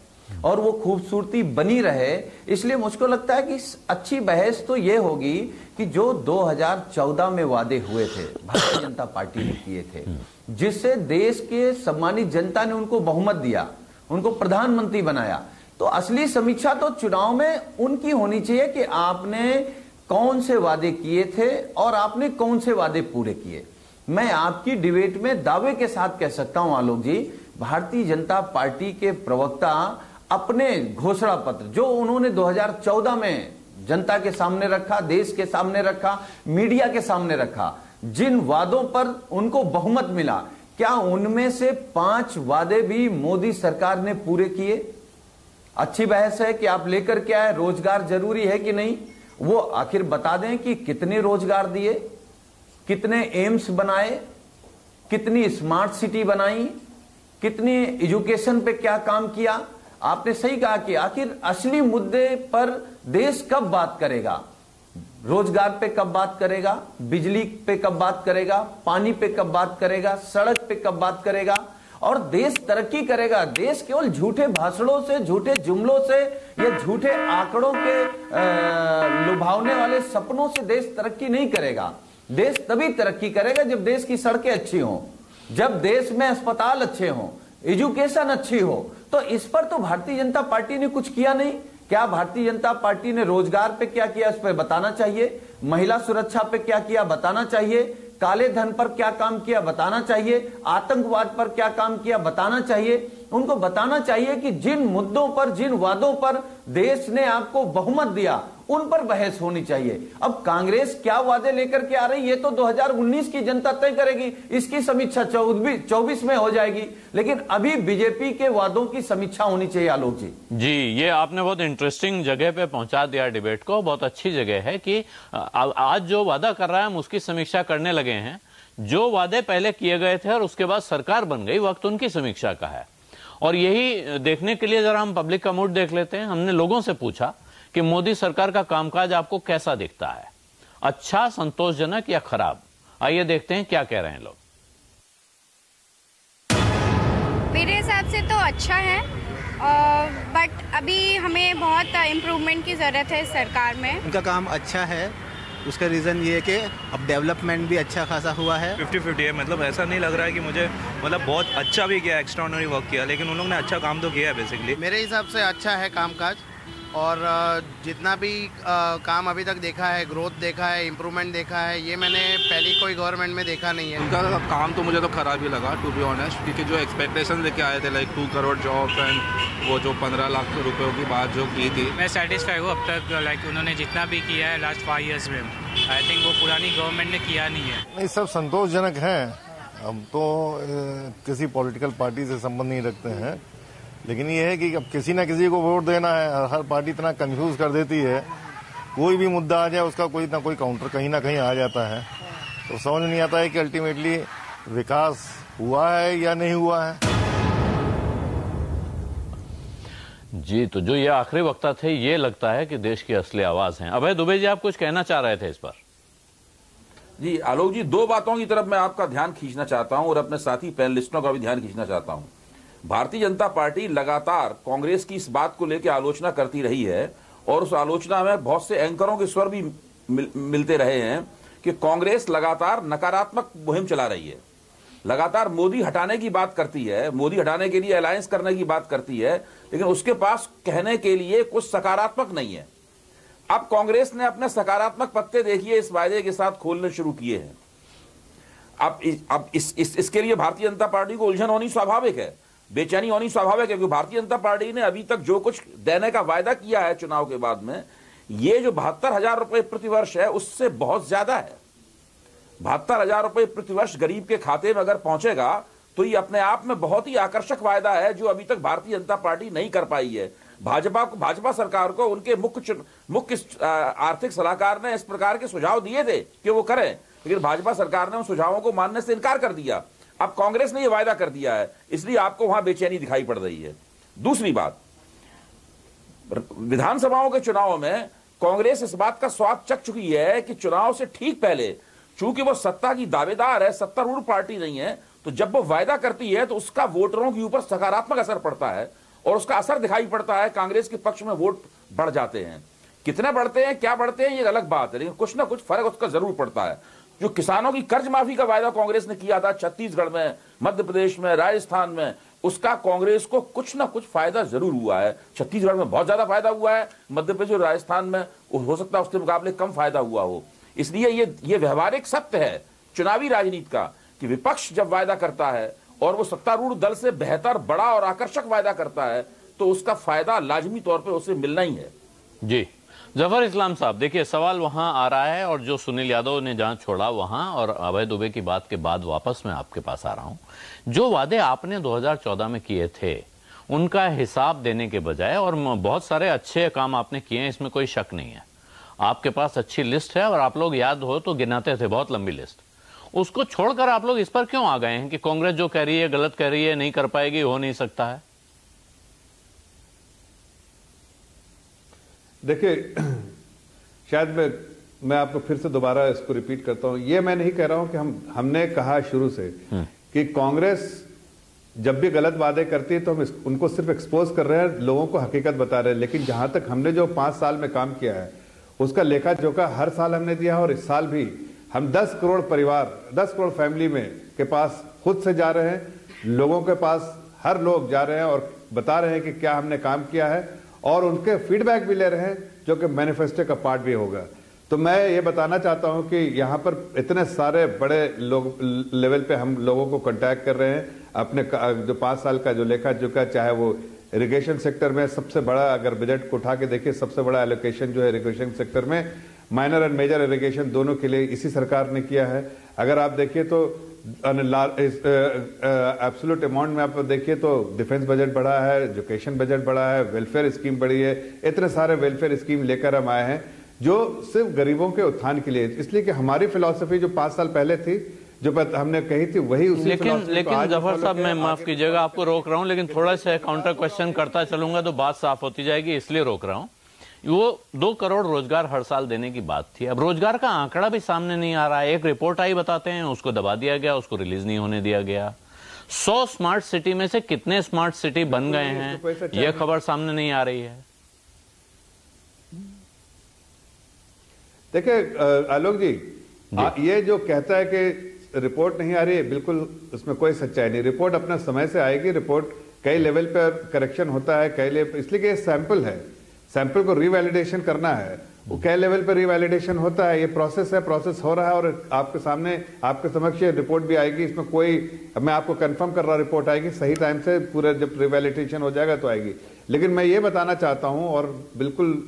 K: और वो खूबसूरती बनी रहे। इसलिए मुझको लगता है कि अच्छी बहस तो ये होगी कि जो 2014 में वादे हुए थे भारतीय जनता पार्टी ने किए थे, जिससे देश के सम्मानित जनता ने उनको बहुमत दिया, उनको प्रधानमंत्री बनाया, तो असली समीक्षा तो चुनाव में उनकी होनी चाहिए कि आपने कौन से वादे किए थे और आपने कौन से वादे पूरे किए। मैं आपकी डिबेट में दावे के साथ कह सकता हूं आलोक जी, भारतीय जनता पार्टी के प्रवक्ता अपने घोषणा पत्र जो उन्होंने 2014 में जनता के सामने रखा, देश के सामने रखा, मीडिया के सामने रखा, जिन वादों पर उनको बहुमत मिला, क्या उनमें से 5 वादे भी मोदी सरकार ने पूरे किए? अच्छी बहस है कि आप लेकर के आए, रोजगार जरूरी है कि नहीं, वो आखिर बता दें कि कितने रोजगार दिए, कितने एम्स बनाए, कितनी स्मार्ट सिटी बनाई, कितनी एजुकेशन पे क्या काम किया। आपने सही कहा कि आखिर असली मुद्दे पर देश कब बात करेगा, रोजगार पे कब बात करेगा, बिजली पे कब बात करेगा, पानी पे कब बात करेगा, सड़क पे कब बात करेगा, और देश तरक्की करेगा। देश केवल झूठे भाषणों से, झूठे जुमलों से या झूठे आंकड़ों के लुभावने वाले सपनों से देश तरक्की नहीं करेगा। देश तभी तरक्की करेगा जब देश की सड़कें अच्छी हों, जब देश में अस्पताल अच्छे हों, एजुकेशन अच्छी हो। तो इस पर तो भारतीय जनता पार्टी ने कुछ किया नहीं। क्या भारतीय जनता पार्टी ने रोजगार पे क्या किया, इस पर बताना चाहिए। महिला सुरक्षा पे क्या किया, बताना चाहिए। काले धन पर क्या काम किया, बताना चाहिए। आतंकवाद पर क्या काम किया, बताना चाहिए। उनको बताना चाहिए कि जिन मुद्दों पर, जिन वादों पर देश ने आपको बहुमत दिया, उन पर बहस होनी चाहिए। अब कांग्रेस क्या वादे लेकर के आ रही है, ये तो 2019 की जनता तय करेगी। इसकी समीक्षा 24 में हो जाएगी, लेकिन अभी बीजेपी के वादों की समीक्षा होनी चाहिए। आलोक जी,
A: ये आपने बहुत इंटरेस्टिंग जगह पे पहुंचा दिया डिबेट को। बहुत अच्छी जगह है कि आज जो वादा कर रहा है हम उसकी समीक्षा करने लगे हैं। जो वादे पहले किए गए थे और उसके बाद सरकार बन गई, वक्त उनकी समीक्षा का है। और यही देखने के लिए जरा हम पब्लिक का मूड देख लेते हैं। हमने लोगों से पूछा कि मोदी सरकार का कामकाज आपको कैसा दिखता है, अच्छा, संतोषजनक या खराब। आइए देखते हैं क्या कह रहे हैं लोग।
L: मेरे हिसाब से तो अच्छा है, बट अभी हमें बहुत इम्प्रूवमेंट की ज़रूरत है सरकार में।
M: उनका काम अच्छा है उसका रीज़न ये है कि अब डेवलपमेंट भी अच्छा खासा हुआ है।
N: 50-50 है, मतलब ऐसा नहीं लग रहा है कि मुझे मतलब बहुत अच्छा भी किया, एक्स्ट्राऑर्डिनरी वर्क किया, लेकिन उन लोगों ने अच्छा काम तो किया है बेसिकली।
O: मेरे हिसाब से अच्छा है कामकाज, और जितना भी काम अभी तक देखा है, ग्रोथ देखा है, इम्प्रूवमेंट देखा है, ये मैंने पहली कोई गवर्नमेंट में देखा नहीं है।
P: उनका काम तो मुझे तो खराब ही लगा टू बी ऑनेस्ट, क्योंकि जो एक्सपेक्टेशन लेके आए थे लाइक 2 करोड़ जॉब्स एंड वो जो 15 लाख रुपयों की बात जो की थी,
Q: मैं सेटिस्फाई हूँ अब तक। लाइक उन्होंने जितना भी किया है लास्ट 5 ईयर्स में, आई थिंक वो पुरानी गवर्नमेंट ने किया नहीं है।
R: नहीं, सब संतोषजनक हैं। हम तो किसी पॉलिटिकल पार्टी से संबंध नहीं रखते हैं, लेकिन ये है कि अब किसी ना किसी को वोट देना है। हर पार्टी इतना कंफ्यूज कर देती है, कोई भी मुद्दा आ जाए उसका कोई ना कोई काउंटर कहीं ना कहीं आ जाता है, तो समझ नहीं आता है कि अल्टीमेटली विकास हुआ है या नहीं हुआ है।
A: जी, तो जो ये आखिरी वक्ता थे, ये लगता है कि देश की असली आवाज हैं। अभय दुबे जी, आप कुछ कहना चाह रहे थे इस पर?
G: जी आलोक जी, 2 बातों की तरफ मैं आपका ध्यान खींचना चाहता हूं और अपने साथी पैनलिस्टों का भी ध्यान खींचना चाहता हूं। भारतीय जनता पार्टी लगातार कांग्रेस की इस बात को लेकर आलोचना करती रही है, और उस आलोचना में बहुत से एंकरों के स्वर भी मिलते रहे हैं कि कांग्रेस लगातार नकारात्मक मुहिम चला रही है, लगातार मोदी हटाने की बात करती है, मोदी हटाने के लिए अलायंस करने की बात करती है, लेकिन उसके पास कहने के लिए कुछ सकारात्मक नहीं है। अब कांग्रेस ने अपने सकारात्मक पत्ते देखिए इस वायदे के साथ खोलने शुरू किए हैं। अब इसके लिए भारतीय जनता पार्टी को उलझन होनी स्वाभाविक है, बेचैनी होनी स्वाभाविक है, क्योंकि भारतीय जनता पार्टी ने अभी तक जो कुछ देने का वायदा किया है चुनाव के बाद में, ये जो 72,000 रुपए प्रतिवर्ष है उससे बहुत ज्यादा है। 72,000 रुपए प्रतिवर्ष गरीब के खाते में अगर पहुंचेगा तो ये अपने आप में बहुत ही आकर्षक वायदा है, जो अभी तक भारतीय जनता पार्टी नहीं कर पाई है। भाजपा सरकार को उनके मुख्य आर्थिक सलाहकार ने इस प्रकार के सुझाव दिए थे कि वो करें, लेकिन भाजपा सरकार ने उन सुझावों को मानने से इनकार कर दिया। अब कांग्रेस ने यह वायदा कर दिया है, इसलिए आपको वहां बेचैनी दिखाई पड़ रही है। दूसरी बात, विधानसभाओं के चुनाव में कांग्रेस इस बात का स्वाद चख चुकी है कि चुनाव से ठीक पहले, चूंकि वो सत्ता की दावेदार है, सत्तारूढ़ पार्टी नहीं है, तो जब वो वायदा करती है तो उसका वोटरों के ऊपर सकारात्मक असर पड़ता है, और उसका असर दिखाई पड़ता है, कांग्रेस के पक्ष में वोट बढ़ जाते हैं। कितने बढ़ते हैं, क्या बढ़ते हैं, ये अलग बात है, लेकिन कुछ ना कुछ फर्क उसका जरूर पड़ता है। जो किसानों की कर्ज माफी का वायदा कांग्रेस ने किया था छत्तीसगढ़ में, मध्य प्रदेश में, राजस्थान में, उसका कांग्रेस को कुछ ना कुछ फायदा जरूर हुआ है। छत्तीसगढ़ में बहुत ज्यादा फायदा हुआ है, मध्य प्रदेश और राजस्थान में हो सकता है उसके मुकाबले कम फायदा हुआ हो। इसलिए ये व्यवहारिक सत्य है चुनावी राजनीति का कि विपक्ष जब वायदा करता है और वो सत्तारूढ़ दल से बेहतर, बड़ा और आकर्षक वायदा करता है, तो उसका फायदा लाजमी तौर पर उसे मिलना ही है।
A: जी जफर इस्लाम साहब, देखिए सवाल वहां आ रहा है, और जो सुनील यादव ने जहां छोड़ा वहां, और अभय दुबे की बात के बाद वापस मैं आपके पास आ रहा हूं। जो वादे आपने 2014 में किए थे उनका हिसाब देने के बजाय, और बहुत सारे अच्छे काम आपने किए हैं, इसमें कोई शक नहीं है, आपके पास अच्छी लिस्ट है, और आप लोग याद हो तो गिनाते थे बहुत लंबी लिस्ट, उसको छोड़कर आप लोग इस पर क्यों आ गए हैं कि कांग्रेस जो कह रही है गलत कह रही है, नहीं कर पाएगी, हो नहीं सकता है?
H: देखिए, शायद मैं आपको फिर से दोबारा इसको रिपीट करता हूं। ये मैं नहीं कह रहा हूं कि हमने कहा शुरू से कि कांग्रेस जब भी गलत वादे करती है तो हम उनको सिर्फ एक्सपोज कर रहे हैं, लोगों को हकीकत बता रहे हैं। लेकिन जहां तक हमने जो 5 साल में काम किया है उसका लेखा जोखा हर साल हमने दिया है, और इस साल भी हम 10 करोड़ परिवार, 10 करोड़ फैमिली में के पास खुद से जा रहे हैं, लोगों के पास हर लोग जा रहे हैं और बता रहे हैं कि क्या हमने काम किया है, और उनके फीडबैक भी ले रहे हैं जो कि मैनिफेस्टो का पार्ट भी होगा। तो मैं ये बताना चाहता हूं कि यहाँ पर इतने सारे बड़े लोग लेवल पे हम लोगों को कांटेक्ट कर रहे हैं। अपने जो 5 साल का जो लेखा जोखा, चाहे वो इरिगेशन सेक्टर में सबसे बड़ा, अगर बजट को उठा के देखिए, सबसे बड़ा एलोकेशन जो है इरिगेशन सेक्टर में, माइनर एंड मेजर इरिगेशन दोनों के लिए इसी सरकार ने किया है। अगर आप देखिए तो एब्सोल्यूट अमाउंट में आप देखिए तो डिफेंस बजट बढ़ा है, एजुकेशन बजट बढ़ा है, वेलफेयर स्कीम बढ़ी है। इतने सारे वेलफेयर स्कीम लेकर हम आए हैं जो सिर्फ गरीबों के उत्थान के लिए, इसलिए कि हमारी फिलॉसफी जो 5 साल पहले थी, जो हमने कही थी, वही उसी
A: लेकिन जफर साहब, मैं माफ कीजिएगा, आपको रोक रहा हूं, लेकिन थोड़ा सा काउंटर क्वेश्चन करता चलूंगा तो बात साफ होती जाएगी, इसलिए रोक रहा हूं। वो 2 करोड़ रोजगार हर साल देने की बात थी, अब रोजगार का आंकड़ा भी सामने नहीं आ रहा है। एक रिपोर्ट आई बताते हैं, उसको दबा दिया गया, उसको रिलीज नहीं होने दिया गया। 100 स्मार्ट सिटी में से कितने स्मार्ट सिटी बन गए हैं, यह खबर सामने नहीं आ रही है।
H: देखिए आलोक जी, ये जो कहता है कि रिपोर्ट नहीं आ रही है, बिल्कुल उसमें कोई सच्चाई नहीं। रिपोर्ट अपना समय से आएगी। रिपोर्ट कई लेवल पर करेक्शन होता है, कई लेवल, इसलिए कि ये सैंपल है, सैंपल को रिवैलिडेशन करना है, वो कई लेवल पर रिवैलिडेशन होता है। ये प्रोसेस है, प्रोसेस हो रहा है और आपके सामने, आपके समक्ष ये रिपोर्ट भी आएगी। इसमें कोई, मैं आपको कंफर्म कर रहा, रिपोर्ट आएगी सही टाइम से, पूरा जब रिवैलिडेशन हो जाएगा तो आएगी। लेकिन मैं ये बताना चाहता हूं और बिल्कुल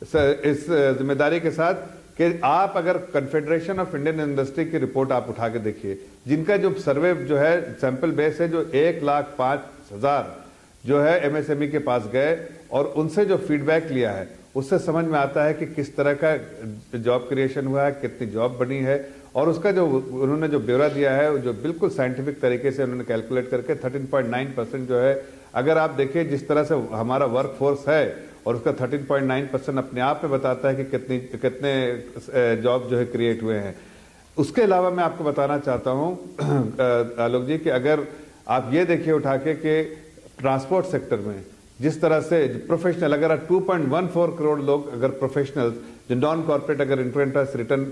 H: इस जिम्मेदारी के साथ कि आप अगर कन्फेडरेशन ऑफ इंडियन इंडस्ट्री की रिपोर्ट आप उठा के देखिए, जिनका जो सर्वे जो है सैंपल बेस है, जो 1,05,000 जो है एमएसएमई के पास गए और उनसे जो फीडबैक लिया है, उससे समझ में आता है कि किस तरह का जॉब क्रिएशन हुआ है, कितनी जॉब बनी है। और उसका जो उन्होंने जो ब्यौरा दिया है, जो बिल्कुल साइंटिफिक तरीके से उन्होंने कैलकुलेट करके 13.9% जो है, अगर आप देखिए जिस तरह से हमारा वर्क फोर्स है और उसका 13.9% अपने आप में बताता है कि कितने जॉब जो है क्रिएट हुए हैं। उसके अलावा मैं आपको बताना चाहता हूं आलोक जी कि अगर आप ये देखिए उठा के कि ट्रांसपोर्ट सेक्टर में जिस तरह से प्रोफेशनल, अगर 2.14 करोड़ लोग अगर प्रोफेशनल्स जो नॉन कॉर्पोरेट अगर इनकम टैक्स रिटर्न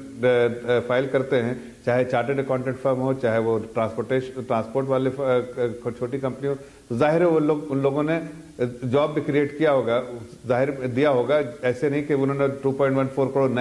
H: फाइल करते हैं, चाहे चार्टर्ड अकाउंटेंट फर्म हो, चाहे वो ट्रांसपोर्ट वाले छोटी कंपनी हो, तो जाहिर है वो लोग, उन लोगों ने जॉब भी क्रिएट किया होगा, जाहिर दिया होगा। ऐसे नहीं कि उन्होंने 2.14 करोड़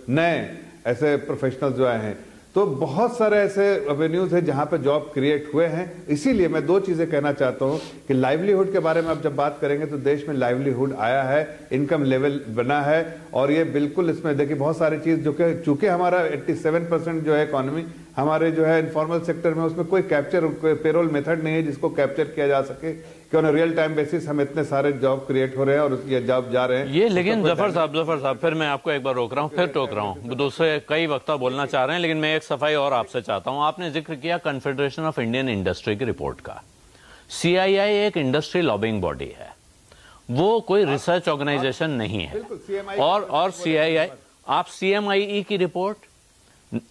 H: नए ऐसे प्रोफेशनल जो आए हैं। तो बहुत सारे ऐसे एवेन्यूज है जहां पे जॉब क्रिएट हुए हैं। इसीलिए मैं दो चीजें कहना चाहता हूं कि लाइवलीहुड के बारे में आप जब बात करेंगे तो देश में लाइवलीहुड आया है, इनकम लेवल बना है और ये बिल्कुल इसमें देखिए बहुत सारी चीज जो कि चूंकि हमारा 87% जो है इकोनॉमी हमारे जो है इनफॉर्मल सेक्टर में, उसमें कोई कैप्चर पेरोल मेथड नहीं है जिसको कैप्चर किया जा सके कि ऑन रियल टाइम बेसिस हम इतने सारे जॉब क्रिएट हो रहे हैं और ये जॉब जा रहे हैं।
A: ये लेकिन जफर साहब फिर मैं आपको एक बार रोक रहा हूँ, फिर टोक रहा हूँ। दूसरे कई वक्ता बोलना चाह रहे हैं, लेकिन मैं एक सफाई और आपसे चाहता हूँ। आपने जिक्र किया कन्फेडरेशन ऑफ इंडियन इंडस्ट्री की रिपोर्ट का। CII एक इंडस्ट्री लॉबिंग बॉडी है, वो कोई रिसर्च ऑर्गेनाइजेशन नहीं है। और CII, आप CMIE की रिपोर्ट,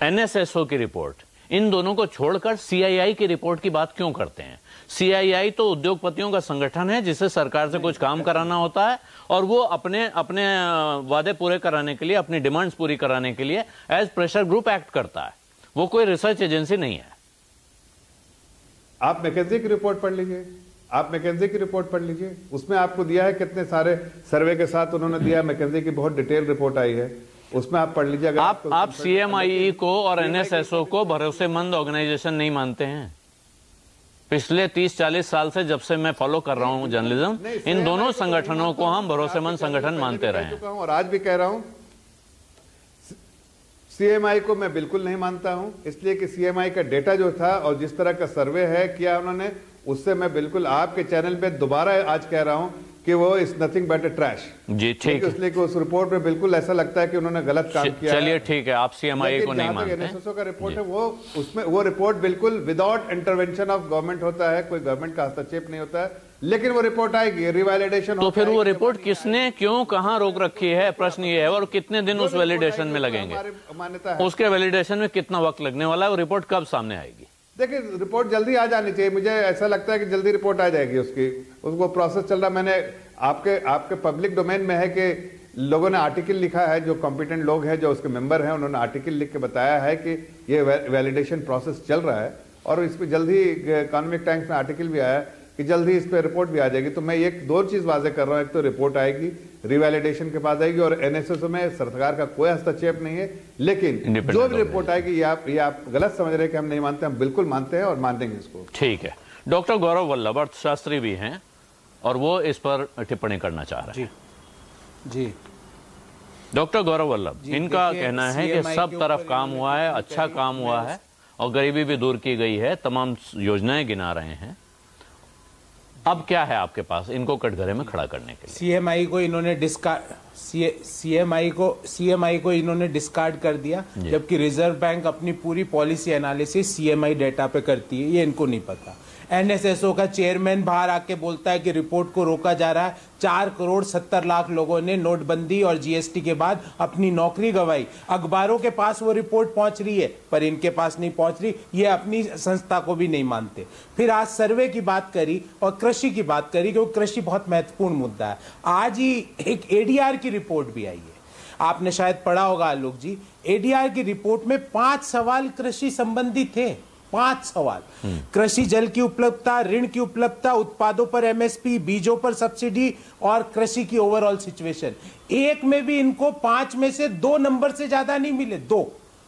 A: NSSO की रिपोर्ट, इन दोनों को छोड़कर CII की रिपोर्ट की बात क्यों करते हैं? CII तो उद्योगपतियों का संगठन है जिसे सरकार से कुछ काम कराना होता है और वो अपने वादे पूरे कराने के लिए, अपनी डिमांड्स पूरी कराने के लिए एज प्रेशर ग्रुप एक्ट करता है। वो कोई रिसर्च एजेंसी नहीं है।
H: आप मैकेंजी की रिपोर्ट पढ़ लीजिए, आप मैकेंजी की रिपोर्ट पढ़ लीजिए, उसमें आपको दिया है कितने सारे सर्वे के साथ उन्होंने दिया है। मैकेंजी की बहुत डिटेल रिपोर्ट आई है, उसमें आप पढ़ लीजिए। अगर
A: आप CMIE को और NSSO को भरोसेमंद ऑर्गेनाइजेशन नहीं मानते हैं? पिछले 30-40 साल से जब से मैं फॉलो कर रहा हूं जर्नलिज्म, इन दोनों संगठनों को हम भरोसेमंद संगठन मानते रहे हैं
H: और आज भी कह रहा हूं। CMI को मैं बिल्कुल नहीं मानता हूं, इसलिए कि CMI का डेटा जो था और जिस तरह का सर्वे है किया उन्होंने, उससे मैं बिल्कुल आपके चैनल पे दोबारा आज कह रहा हूं कि वो is nothing but a trash.
A: जी ठीक है,
H: इसलिए कि उस रिपोर्ट में बिल्कुल ऐसा लगता है कि उन्होंने गलत काम किया।
A: चलिए ठीक है, आप CMI को नहीं मानते।
H: NSSO का रिपोर्ट है वो, उसमें वो रिपोर्ट बिल्कुल विदाउट इंटरवेंशन ऑफ गवर्नमेंट होता है, कोई गवर्नमेंट का हस्तक्षेप नहीं होता है, लेकिन वो रिपोर्ट आएगी, रिवैलिडेशन।
A: तो फिर वो रिपोर्ट किसने क्यों कहां रोक रखी है, प्रश्न ये है। और कितने दिन उस वैलिडेशन में लगेंगे, उसके वैलिडेशन में कितना वक्त लगने वाला है, वो रिपोर्ट कब सामने आएगी?
H: देखिए रिपोर्ट जल्दी आ जानी चाहिए, मुझे ऐसा लगता है कि जल्दी रिपोर्ट आ जाएगी उसकी, उसको प्रोसेस चल रहा। मैंने आपके पब्लिक डोमेन में है कि लोगों ने आर्टिकल लिखा है, जो कॉम्पिटेंट लोग हैं, जो उसके मेंबर हैं, उन्होंने आर्टिकल लिख के बताया है कि ये वैलिडेशन प्रोसेस चल रहा है और इस पर जल्दी इकोनॉमिक टाइम्स में आर्टिकल भी आया कि जल्दी इस पर रिपोर्ट भी आ जाएगी। तो मैं एक दो चीज वाजे कर रहा हूँ, एक तो रिपोर्ट आएगी, रिवैलिडेशन के बाद आएगी, और NSSO में सरकार का कोई हस्तक्षेप नहीं है। लेकिन जो भी रिपोर्ट आएगी, ये आप गलत समझ रहे हैं कि हम नहीं मानते, हम बिल्कुल मानते हैं और मान देंगे इसको।
A: ठीक है, डॉक्टर गौरव वल्लभ अर्थशास्त्री भी हैं और वो इस पर टिप्पणी करना चाह रहे हैं।
I: जी
A: डॉक्टर गौरव वल्लभ, इनका कहना है कि सब तरफ काम हुआ है, अच्छा काम हुआ है और गरीबी भी दूर की गई है, तमाम योजनाएं गिना रहे हैं। अब क्या है आपके पास इनको कटघरे में खड़ा करने के लिए?
I: CMI को इन्होंने CMI को इन्होंने डिस्कार्ड कर दिया, जबकि रिजर्व बैंक अपनी पूरी पॉलिसी एनालिसिस CMI डेटा पे करती है, ये इनको नहीं पता। NSSO का चेयरमैन बाहर आके बोलता है कि रिपोर्ट को रोका जा रहा है। 4,70,00,000 लोगों ने नोटबंदी और GST के बाद अपनी नौकरी गंवाई। अखबारों के पास वो रिपोर्ट पहुंच रही है, पर इनके पास नहीं पहुंच रही, ये अपनी संस्था को भी नहीं मानते। फिर आज सर्वे की बात करी और कृषि की बात करी, क्योंकि कृषि बहुत महत्वपूर्ण मुद्दा है। आज ही एक ADR की रिपोर्ट भी आई है। आपने शायद पढ़ा होगा आलोक जी, एडीआर की रिपोर्ट में 5 सवाल कृषि संबंधी थे। 5 सवाल, कृषि जल की उपलब्धता, ऋण की उपलब्धता, उत्पादों पर एमएसपी, बीजों पर सब्सिडी और कृषि की ओवरऑल सिचुएशन। एक में भी इनको 5 में से 2 नंबर से ज्यादा नहीं मिले, 2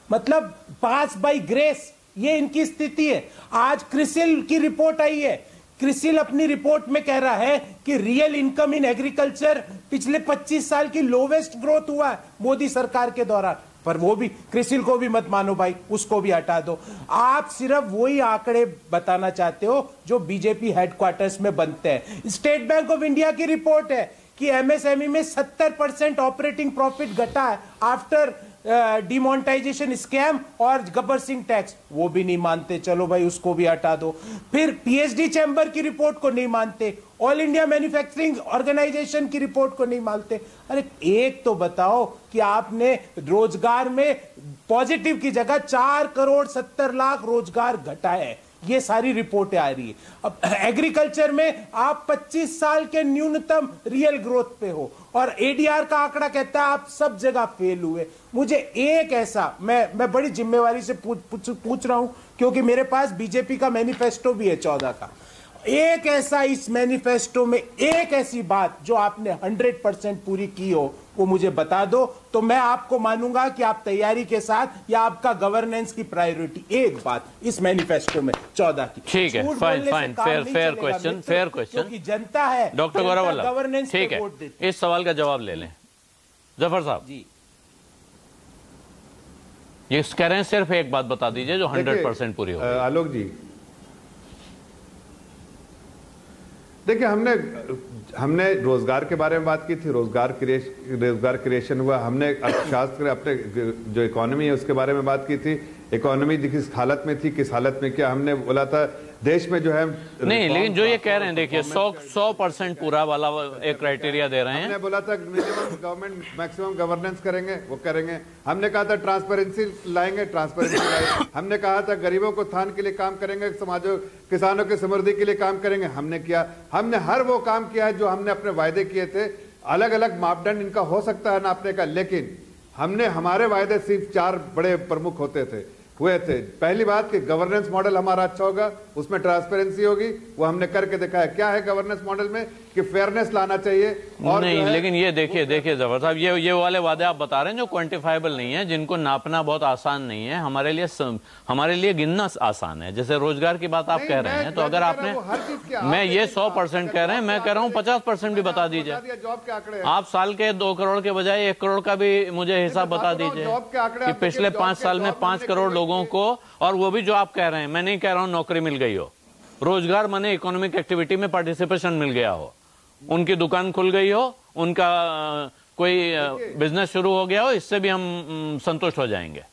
I: मतलब पास बाय ग्रेस, ये इनकी स्थिति है। आज क्रिसिल की रिपोर्ट आई है, क्रिसिल अपनी रिपोर्ट में कह रहा है कि रियल इनकम इन एग्रीकल्चर पिछले 25 साल की लोवेस्ट ग्रोथ हुआ है मोदी सरकार के दौरान। पर वो भी, क्रिसिल को भी मत मानो भाई, उसको भी हटा दो। आप सिर्फ वही आंकड़े बताना चाहते हो जो बीजेपी हेडक्वार्टर्स में बनते हैं। स्टेट बैंक ऑफ इंडिया की रिपोर्ट है कि एमएसएमई में 70% ऑपरेटिंग प्रॉफिट घटा है आफ्टर डिमोनेटाइजेशन स्कैम और गब्बर सिंह टैक्स। वो भी नहीं मानते, चलो भाई उसको भी हटा दो। फिर पीएचडी चैम्बर की रिपोर्ट को नहीं मानते, ऑल इंडिया मैन्युफैक्चरिंग ऑर्गेनाइजेशन की रिपोर्ट को नहीं मानते। अरे एक तो बताओ कि आपने रोजगार में पॉजिटिव की जगह 4 करोड़ 70 लाख रोजगार घटाए हैं, ये सारी रिपोर्टें आ रही है। अब एग्रीकल्चर में आप 25 साल के न्यूनतम रियल ग्रोथ पे हो और एडीआर का आंकड़ा कहता है आप सब जगह फेल हुए। मुझे एक ऐसा, मैं बड़ी जिम्मेवारी से पूछ रहा हूं क्योंकि मेरे पास बीजेपी का मैनिफेस्टो भी है 14 का। एक ऐसा इस मैनिफेस्टो में एक ऐसी बात जो आपने 100% पूरी की हो वो मुझे बता दो, तो मैं आपको मानूंगा कि आप तैयारी के साथ या आपका गवर्नेंस की प्रायोरिटी एक बात इस मैनिफेस्टो में 14 की।
A: ठीक है, फाइन, फेयर क्वेश्चन,
I: क्योंकि जनता है,
A: डॉक्टर गौरव
I: गवर्नेंस,
A: ठीक है, इस सवाल का जवाब ले लें। जफर साहब
I: जी,
A: ये कह रहे हैं सिर्फ एक बात बता दीजिए जो 100% पूरी हो।
H: आलोक जी देखिए, हमने रोजगार के बारे में बात की थी, रोजगार क्रिएशन हुआ। हमने अर्थशास्त्र, अपने जो इकोनॉमी है उसके बारे में बात की थी। इकोनॉमी किस हालत में थी, किस हालत में क्या, हमने बोला था देश में जो है
A: नहीं, लेकिन जो ये कह रहे हैं देखिए 100% पूरा वाला एक क्राइटेरिया दे रहे हैं।
H: हमने बोला था मिनिमम गवर्नमेंट मैक्सिमम गवर्नेंस करेंगे, वो करेंगे। हमने कहा था ट्रांसपेरेंसी लाएंगे, ट्रांसपेरेंसी लाएंगे। हमने कहा था गरीबों को उत्थान के लिए काम करेंगे, समाजों किसानों की समृद्धि के लिए काम करेंगे, हमने किया। हमने हर वो काम किया है जो हमने अपने वायदे किए थे। अलग अलग मापदंड इनका हो सकता है नापने का, लेकिन हमने हमारे वायदे सिर्फ 4 बड़े प्रमुख हुए थे। पहली बात कि गवर्नेंस मॉडल हमारा अच्छा होगा, उसमें ट्रांसपेरेंसी होगी, वो हमने करके दिखाया। क्या है गवर्नेंस मॉडल में कि फेयरनेस लाना चाहिए। और
A: नहीं, लेकिन ये देखिए जफर साहब, ये वाले वादे आप बता रहे हैं जो क्वांटिफाइबल नहीं है, जिनको नापना बहुत आसान नहीं है, हमारे लिए गिनना आसान है। जैसे रोजगार की बात आप कह रहे हैं, तो अगर आपने, मैं ये 100% कह रहे हैं, मैं कह रहा हूँ 50% भी बता दीजिए। आप साल के 2 करोड़ के बजाय 1 करोड़ का भी मुझे हिसाब बता दीजिए कि पिछले 5 साल में 5 करोड़ लोगों को, और वो भी जो आप कह रहे हैं, मैं नहीं कह रहा हूं नौकरी मिल गई हो, रोजगार माने इकोनॉमिक एक्टिविटी में पार्टिसिपेशन मिल गया हो, उनकी दुकान खुल गई हो, उनका कोई बिजनेस शुरू हो गया हो, इससे भी हम संतुष्ट हो जाएंगे।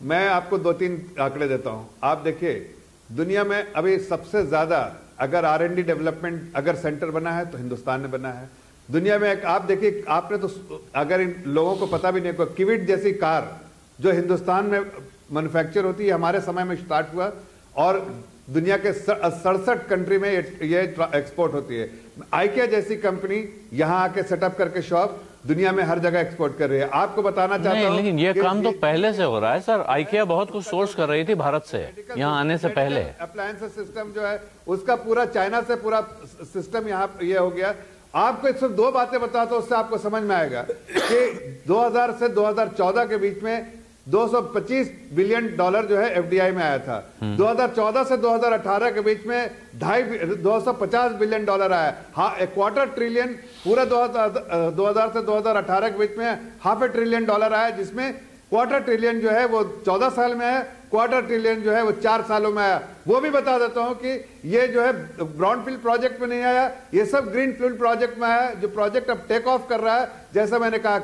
H: मैं आपको 2-3 आंकड़े देता हूं। आप देखिए, दुनिया में अभी सबसे ज्यादा अगर R&D डेवलपमेंट अगर सेंटर बना है तो हिंदुस्तान ने बना है दुनिया में। आप देखिए, आपने तो, अगर इन लोगों को पता भी नहीं होगा, किविट जैसी कार जो हिंदुस्तान में मैन्युफैक्चर होती है, हमारे समय में स्टार्ट हुआ और दुनिया के 67 कंट्री में ये एक्सपोर्ट होती है। आइकिया जैसी कंपनी यहां आके सेटअप करके शॉप दुनिया में हर जगह एक्सपोर्ट कर रही है। आपको बताना चाहता हूं,
A: लेकिन ये काम तो पहले से हो रहा है सर। आइकिया बहुत कुछ सोर्स कर रही थी भारत से यहाँ आने से पहले।
H: अप्लायंस सिस्टम जो है उसका पूरा चाइना से पूरा सिस्टम यहाँ ये हो गया। आपको सिर्फ 2 बातें बताता हूं, उससे आपको समझ में आएगा कि 2000 से 2014 के बीच में $225 बिलियन जो है एफडीआई में आया था। 2014 से 2018 के बीच में 250 बिलियन आया। हाँ, $250 ट्रिलियन पूरा 2000 से 2018 के बीच में $500 ट्रिलियन आया, जिसमें $250 ट्रिलियन जो है वो 14 साल में है, $250 ट्रिलियन जो है वो 4 सालों में आया। वो भी बता देता हूं कि ये जो है ब्राउनफील्ड प्रोजेक्ट में नहीं आया, ये सब ग्रीनफील्ड प्रोजेक्ट में आया, जो प्रोजेक्ट अब टेक ऑफ कर रहा है। जैसा मैंने कहा,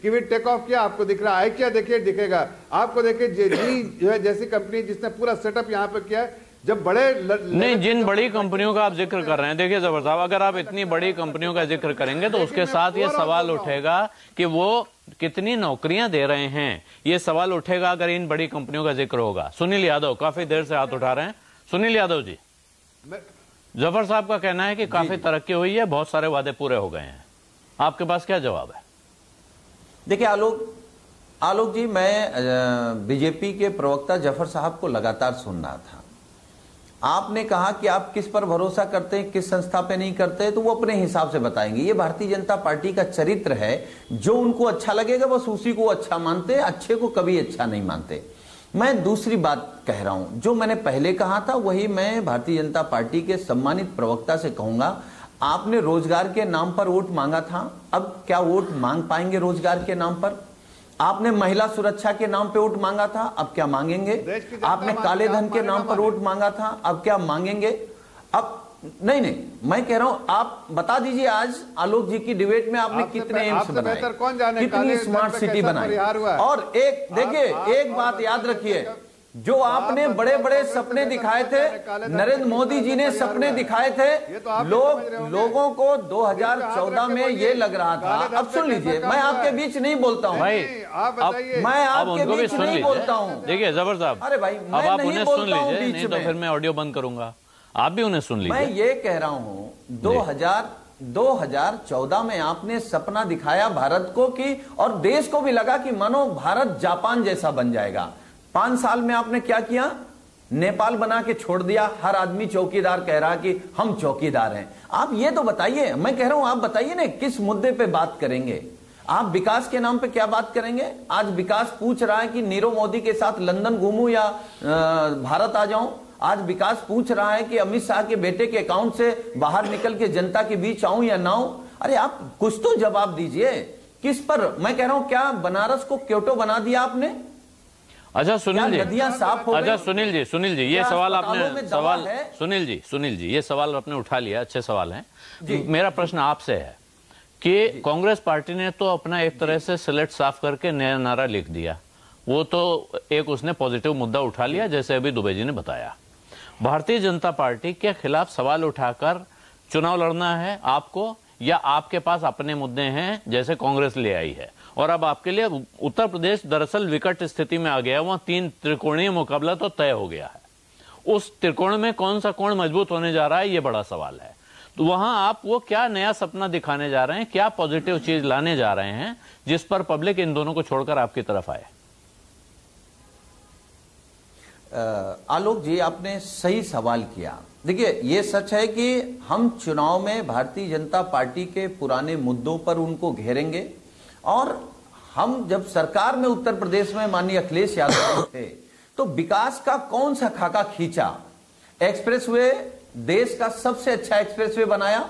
H: किविट टेक ऑफ किया, आपको दिख रहा है। आइकिया देखिए, दिखेगा आपको। देखिए जी जो है जैसी कंपनी जिसने पूरा सेटअप यहाँ पे किया है, जब बड़े
A: नहीं, जिन बड़ी कंपनियों का आप जिक्र कर रहे हैं, देखिए जफर साहब, अगर आप इतनी बड़ी कंपनियों का जिक्र करेंगे तो उसके साथ ये सवाल उठेगा कि वो कितनी नौकरियां दे रहे हैं। ये सवाल उठेगा अगर इन बड़ी कंपनियों का जिक्र होगा। सुनील यादव काफी देर से हाथ उठा रहे हैं। सुनील यादव जी, जफर साहब का कहना है कि काफी तरक्की हुई है, बहुत सारे वादे पूरे हो गए हैं। आपके पास क्या जवाब है?
K: देखिए आलोक जी, मैं बीजेपी के प्रवक्ता जफर साहब को लगातार सुन रहा था। आपने कहा कि आप किस पर भरोसा करते हैं, किस संस्था पे नहीं करते, तो वो अपने हिसाब से बताएंगे। ये भारतीय जनता पार्टी का चरित्र है, जो उनको अच्छा लगेगा बस उसी को अच्छा मानते, अच्छे को कभी अच्छा नहीं मानते। मैं दूसरी बात कह रहा हूं, जो मैंने पहले कहा था वही मैं भारतीय जनता पार्टी के सम्मानित प्रवक्ता से कहूंगा। आपने रोजगार के नाम पर वोट मांगा था, अब क्या वोट मांग पाएंगे रोजगार के नाम पर? आपने महिला सुरक्षा के नाम पे वोट मांगा था, अब क्या मांगेंगे? आपने काले धन के नाम पर वोट मांगा था, अब क्या मांगेंगे? अब नहीं, मैं कह रहा हूं आप बता दीजिए, आज आलोक जी की डिबेट में आपने कितने एम्स बनाए, कितनी स्मार्ट सिटी बनाई। और एक देखिए, एक बात याद रखिए, जो आपने बड़े बड़े सपने दिखाए थे, नरेंद्र मोदी जी ने सपने दिखाए थे, लोगों को 2014 में ये लग रहा था। अब सुन लीजिए, मैं आपके बीच नहीं बोलता हूँ भाई, मैं आपके बीच नहीं बोलता हूँ।
A: देखिए जबर साहब,
K: अरे भाई,
A: अब आप उन्हें सुन लीजिए, नहीं तो फिर मैं ऑडियो बंद करूंगा, आप भी उन्हें सुन लीजिए।
K: मैं ये कह रहा हूँ 2014 में आपने सपना दिखाया भारत को कि, और देश को भी लगा कि मानो भारत जापान जैसा बन जाएगा। 5 साल में आपने क्या किया? नेपाल बना के छोड़ दिया। हर आदमी चौकीदार कह रहा कि हम चौकीदार हैं। आप ये तो बताइए, मैं कह रहा हूं आप बताइए ना, किस मुद्दे पे बात करेंगे? आप विकास के नाम पे क्या बात करेंगे? आज विकास पूछ रहा है कि नीरव मोदी के साथ लंदन घूमूं या भारत आ जाऊं। आज विकास पूछ रहा है कि अमित शाह के बेटे के अकाउंट से बाहर निकल के जनता के बीच आऊं या ना आऊं। अरे आप कुछ तो जवाब दीजिए, किस पर? मैं कह रहा हूं, क्या बनारस को क्योटो बना दिया आपने?
A: अच्छा सुनील जी,
K: नदियां साफ हो
A: अच्छा सुनील जी, ये सवाल आपने सुनील जी, ये सवाल आपने उठा लिया, अच्छे सवाल हैं। मेरा प्रश्न आपसे है कि कांग्रेस पार्टी ने तो अपना एक तरह से स्लेट साफ करके नया नारा लिख दिया, वो तो एक उसने पॉजिटिव मुद्दा उठा लिया, जैसे अभी दुबे जी ने बताया। भारतीय जनता पार्टी के खिलाफ सवाल उठाकर चुनाव लड़ना है आपको, या आपके पास अपने मुद्दे हैं जैसे कांग्रेस ले आई है? और अब आपके लिए उत्तर प्रदेश दरअसल विकट स्थिति में आ गया है, वहां 3 त्रिकोणीय मुकाबला तो तय हो गया है। उस त्रिकोण में कौन सा कोण मजबूत होने जा रहा है, ये बड़ा सवाल है। तो वहां आप वो क्या नया सपना दिखाने जा रहे हैं, क्या पॉजिटिव चीज लाने जा रहे हैं जिस पर पब्लिक इन दोनों को छोड़कर आपकी तरफ आए?
K: आलोक जी, आपने सही सवाल किया। देखिए, ये सच है कि हम चुनाव में भारतीय जनता पार्टी के पुराने मुद्दों पर उनको घेरेंगे, और हम जब सरकार में उत्तर प्रदेश में माननीय अखिलेश यादव थे तो विकास का कौन सा खाका खींचा? एक्सप्रेसवे, देश का सबसे अच्छा एक्सप्रेसवे बनाया।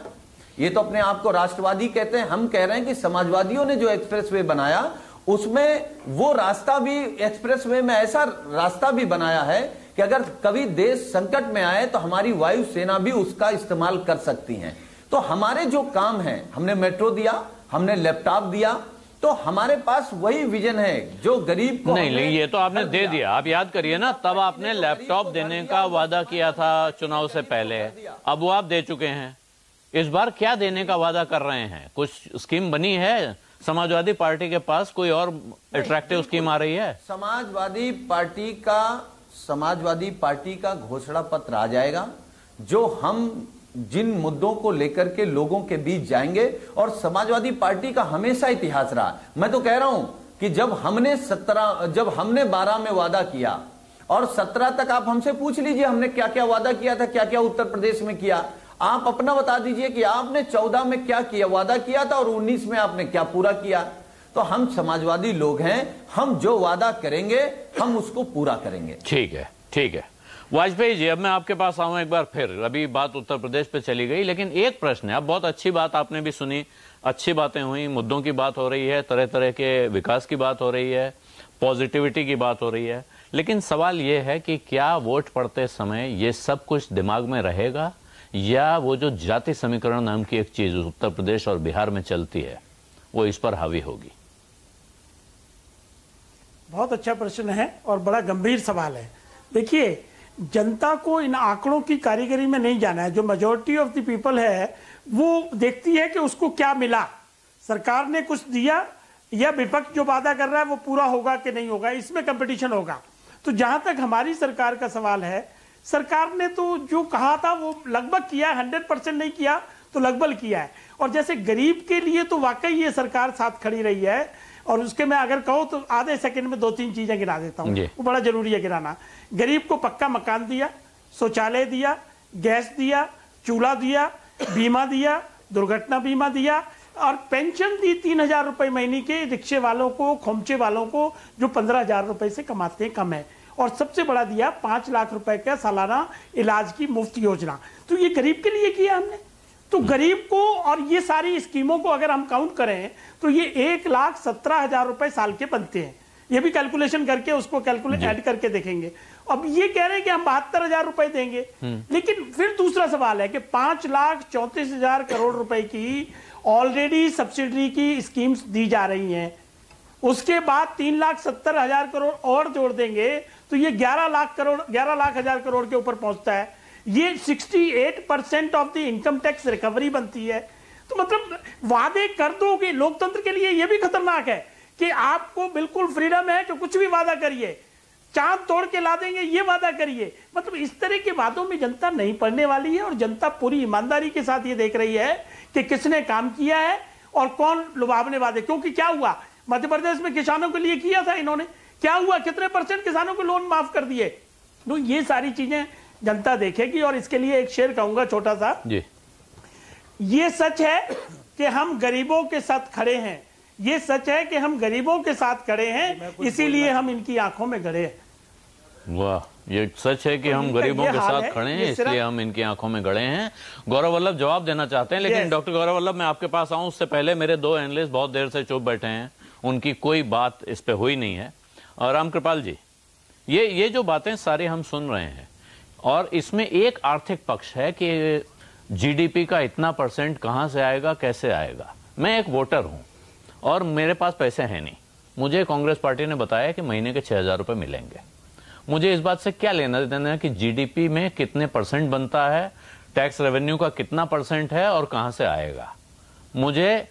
K: ये तो अपने आप को राष्ट्रवादी कहते हैं, हम कह रहे हैं कि समाजवादियों ने जो एक्सप्रेसवे बनाया उसमें वो रास्ता भी, एक्सप्रेसवे में ऐसा रास्ता भी बनाया है कि अगर कभी देश संकट में आए तो हमारी वायुसेना भी उसका इस्तेमाल कर सकती है। तो हमारे जो काम है, हमने मेट्रो दिया, हमने लैपटॉप दिया, तो हमारे पास वही विजन है जो गरीब को
A: नहीं, ये तो आपने दे दिया। आप याद करिए ना, तब आपने लैपटॉप देने का वादा किया था चुनाव से पहले, अब वो आप दे चुके हैं। इस बार क्या देने का वादा कर रहे हैं? कुछ स्कीम बनी है समाजवादी पार्टी के पास? कोई और अट्रैक्टिव स्कीम आ रही है?
K: समाजवादी पार्टी का घोषणा पत्र आ जाएगा, जो हम जिन मुद्दों को लेकर के लोगों के बीच जाएंगे। और समाजवादी पार्टी का हमेशा इतिहास रहा, मैं तो कह रहा हूं कि जब हमने 12 में वादा किया, और 17 तक आप हमसे पूछ लीजिए हमने क्या क्या वादा किया था, क्या क्या उत्तर प्रदेश में किया। आप अपना बता दीजिए कि आपने 14 में क्या किया, वादा किया था, और 19 में आपने क्या पूरा किया। तो हम समाजवादी लोग हैं, हम जो वादा करेंगे हम उसको पूरा करेंगे।
A: ठीक है, ठीक है। वाजपेयी जी, अब मैं आपके पास आऊं एक बार फिर। अभी बात उत्तर प्रदेश पे चली गई, लेकिन एक प्रश्न है। अब बहुत अच्छी बात आपने भी सुनी, अच्छी बातें हुई, मुद्दों की बात हो रही है, तरह तरह के विकास की बात हो रही है, पॉजिटिविटी की बात हो रही है, लेकिन सवाल यह है कि क्या वोट पड़ते समय ये सब कुछ दिमाग में रहेगा, या वो जो जाति समीकरण नाम की एक चीज उत्तर प्रदेश और बिहार में चलती है वो इस पर हावी होगी?
J: बहुत अच्छा प्रश्न है और बड़ा गंभीर सवाल है। देखिए, जनता को इन आंकड़ों की कारीगरी में नहीं जाना है। जो मेजॉरिटी ऑफ द पीपल है वो देखती है कि उसको क्या मिला, सरकार ने कुछ दिया, या विपक्ष जो वादा कर रहा है वो पूरा होगा कि नहीं होगा, इसमें कंपटीशन होगा। तो जहां तक हमारी सरकार का सवाल है, सरकार ने तो जो कहा था वो लगभग किया, 100% नहीं किया तो लगभग किया है। और जैसे गरीब के लिए तो वाकई ये सरकार साथ खड़ी रही है, और उसके मैं अगर कहूँ तो आधे सेकंड में 2-3 चीजें गिना देता हूँ, वो बड़ा जरूरी है गिनाना। गरीब को पक्का मकान दिया, शौचालय दिया, गैस दिया, चूल्हा दिया, बीमा दिया, दुर्घटना बीमा दिया, और पेंशन दी 3,000 रुपए महीने के रिक्शे वालों को, खोमचे वालों को जो 15,000 रुपए से कमाते हैं, कम है। और सबसे बड़ा दिया 5 लाख रुपए का सालाना इलाज की मुफ्त योजना। तो ये गरीब के लिए किया हमने। तो गरीब को और ये सारी स्कीमों को अगर हम काउंट करें तो ये 1,17,000 रुपए साल के बनते हैं। ये भी कैलकुलेशन करके उसको कैलकुलेट ऐड करके देखेंगे। अब ये कह रहे हैं कि हम 72,000 रुपए देंगे, लेकिन फिर दूसरा सवाल है कि 5,34,000 करोड़ रुपए की ऑलरेडी सब्सिडी की स्कीम्स दी जा रही हैं। उसके बाद 3,70,000 करोड़ और जोड़ देंगे तो ये 11,00,000 करोड़ के ऊपर पहुंचता है। ये 68% of the income tax recovery बनती है। तो मतलब वादे कर दोगे, लोकतंत्र के लिए ये भी खतरनाक है कि आपको बिल्कुल फ्रीडम है कि कुछ भी वादा करिए, चांद तोड़ के ला देंगे ये वादा करिए। मतलब इस तरह के वादों में जनता नहीं पड़ने वाली है, और जनता पूरी ईमानदारी के साथ ये देख रही है कि किसने काम किया है और कौन लुभावने वादे। क्योंकि क्या हुआ, मध्य प्रदेश में किसानों के लिए किया था इन्होंने, क्या हुआ, कितने % किसानों को लोन माफ कर दिए। तो ये सारी चीजें जनता देखेगी। और इसके लिए एक शेर कहूंगा छोटा सा जी। ये सच है कि हम गरीबों के साथ खड़े हैं, ये सच है कि हम गरीबों के साथ खड़े हैं, इसीलिए हम इनकी आंखों में गड़े हैं।
A: वाह, ये सच है कि हम गरीबों के साथ खड़े हैं, इसलिए हम इनकी आंखों में गड़े हैं। गौरव वल्लभ जवाब देना चाहते हैं, लेकिन डॉक्टर गौरव वल्लभ मैं आपके पास आऊं उससे पहले मेरे 2 एनालिस्ट बहुत देर से चुप बैठे हैं, उनकी कोई बात इस पे हुई नहीं है। और रामकृपाल जी, ये जो बातें सारी हम सुन रहे हैं, और इसमें एक आर्थिक पक्ष है कि जीडीपी का इतना % कहां से आएगा, कैसे आएगा। मैं एक वोटर हूं और मेरे पास पैसे हैं नहीं, मुझे कांग्रेस पार्टी ने बताया कि महीने के 6,000 रुपए मिलेंगे। मुझे इस बात से क्या लेना देना है कि जीडीपी में कितने % बनता है, टैक्स रेवेन्यू का कितना % है और कहां से आएगा। मुझे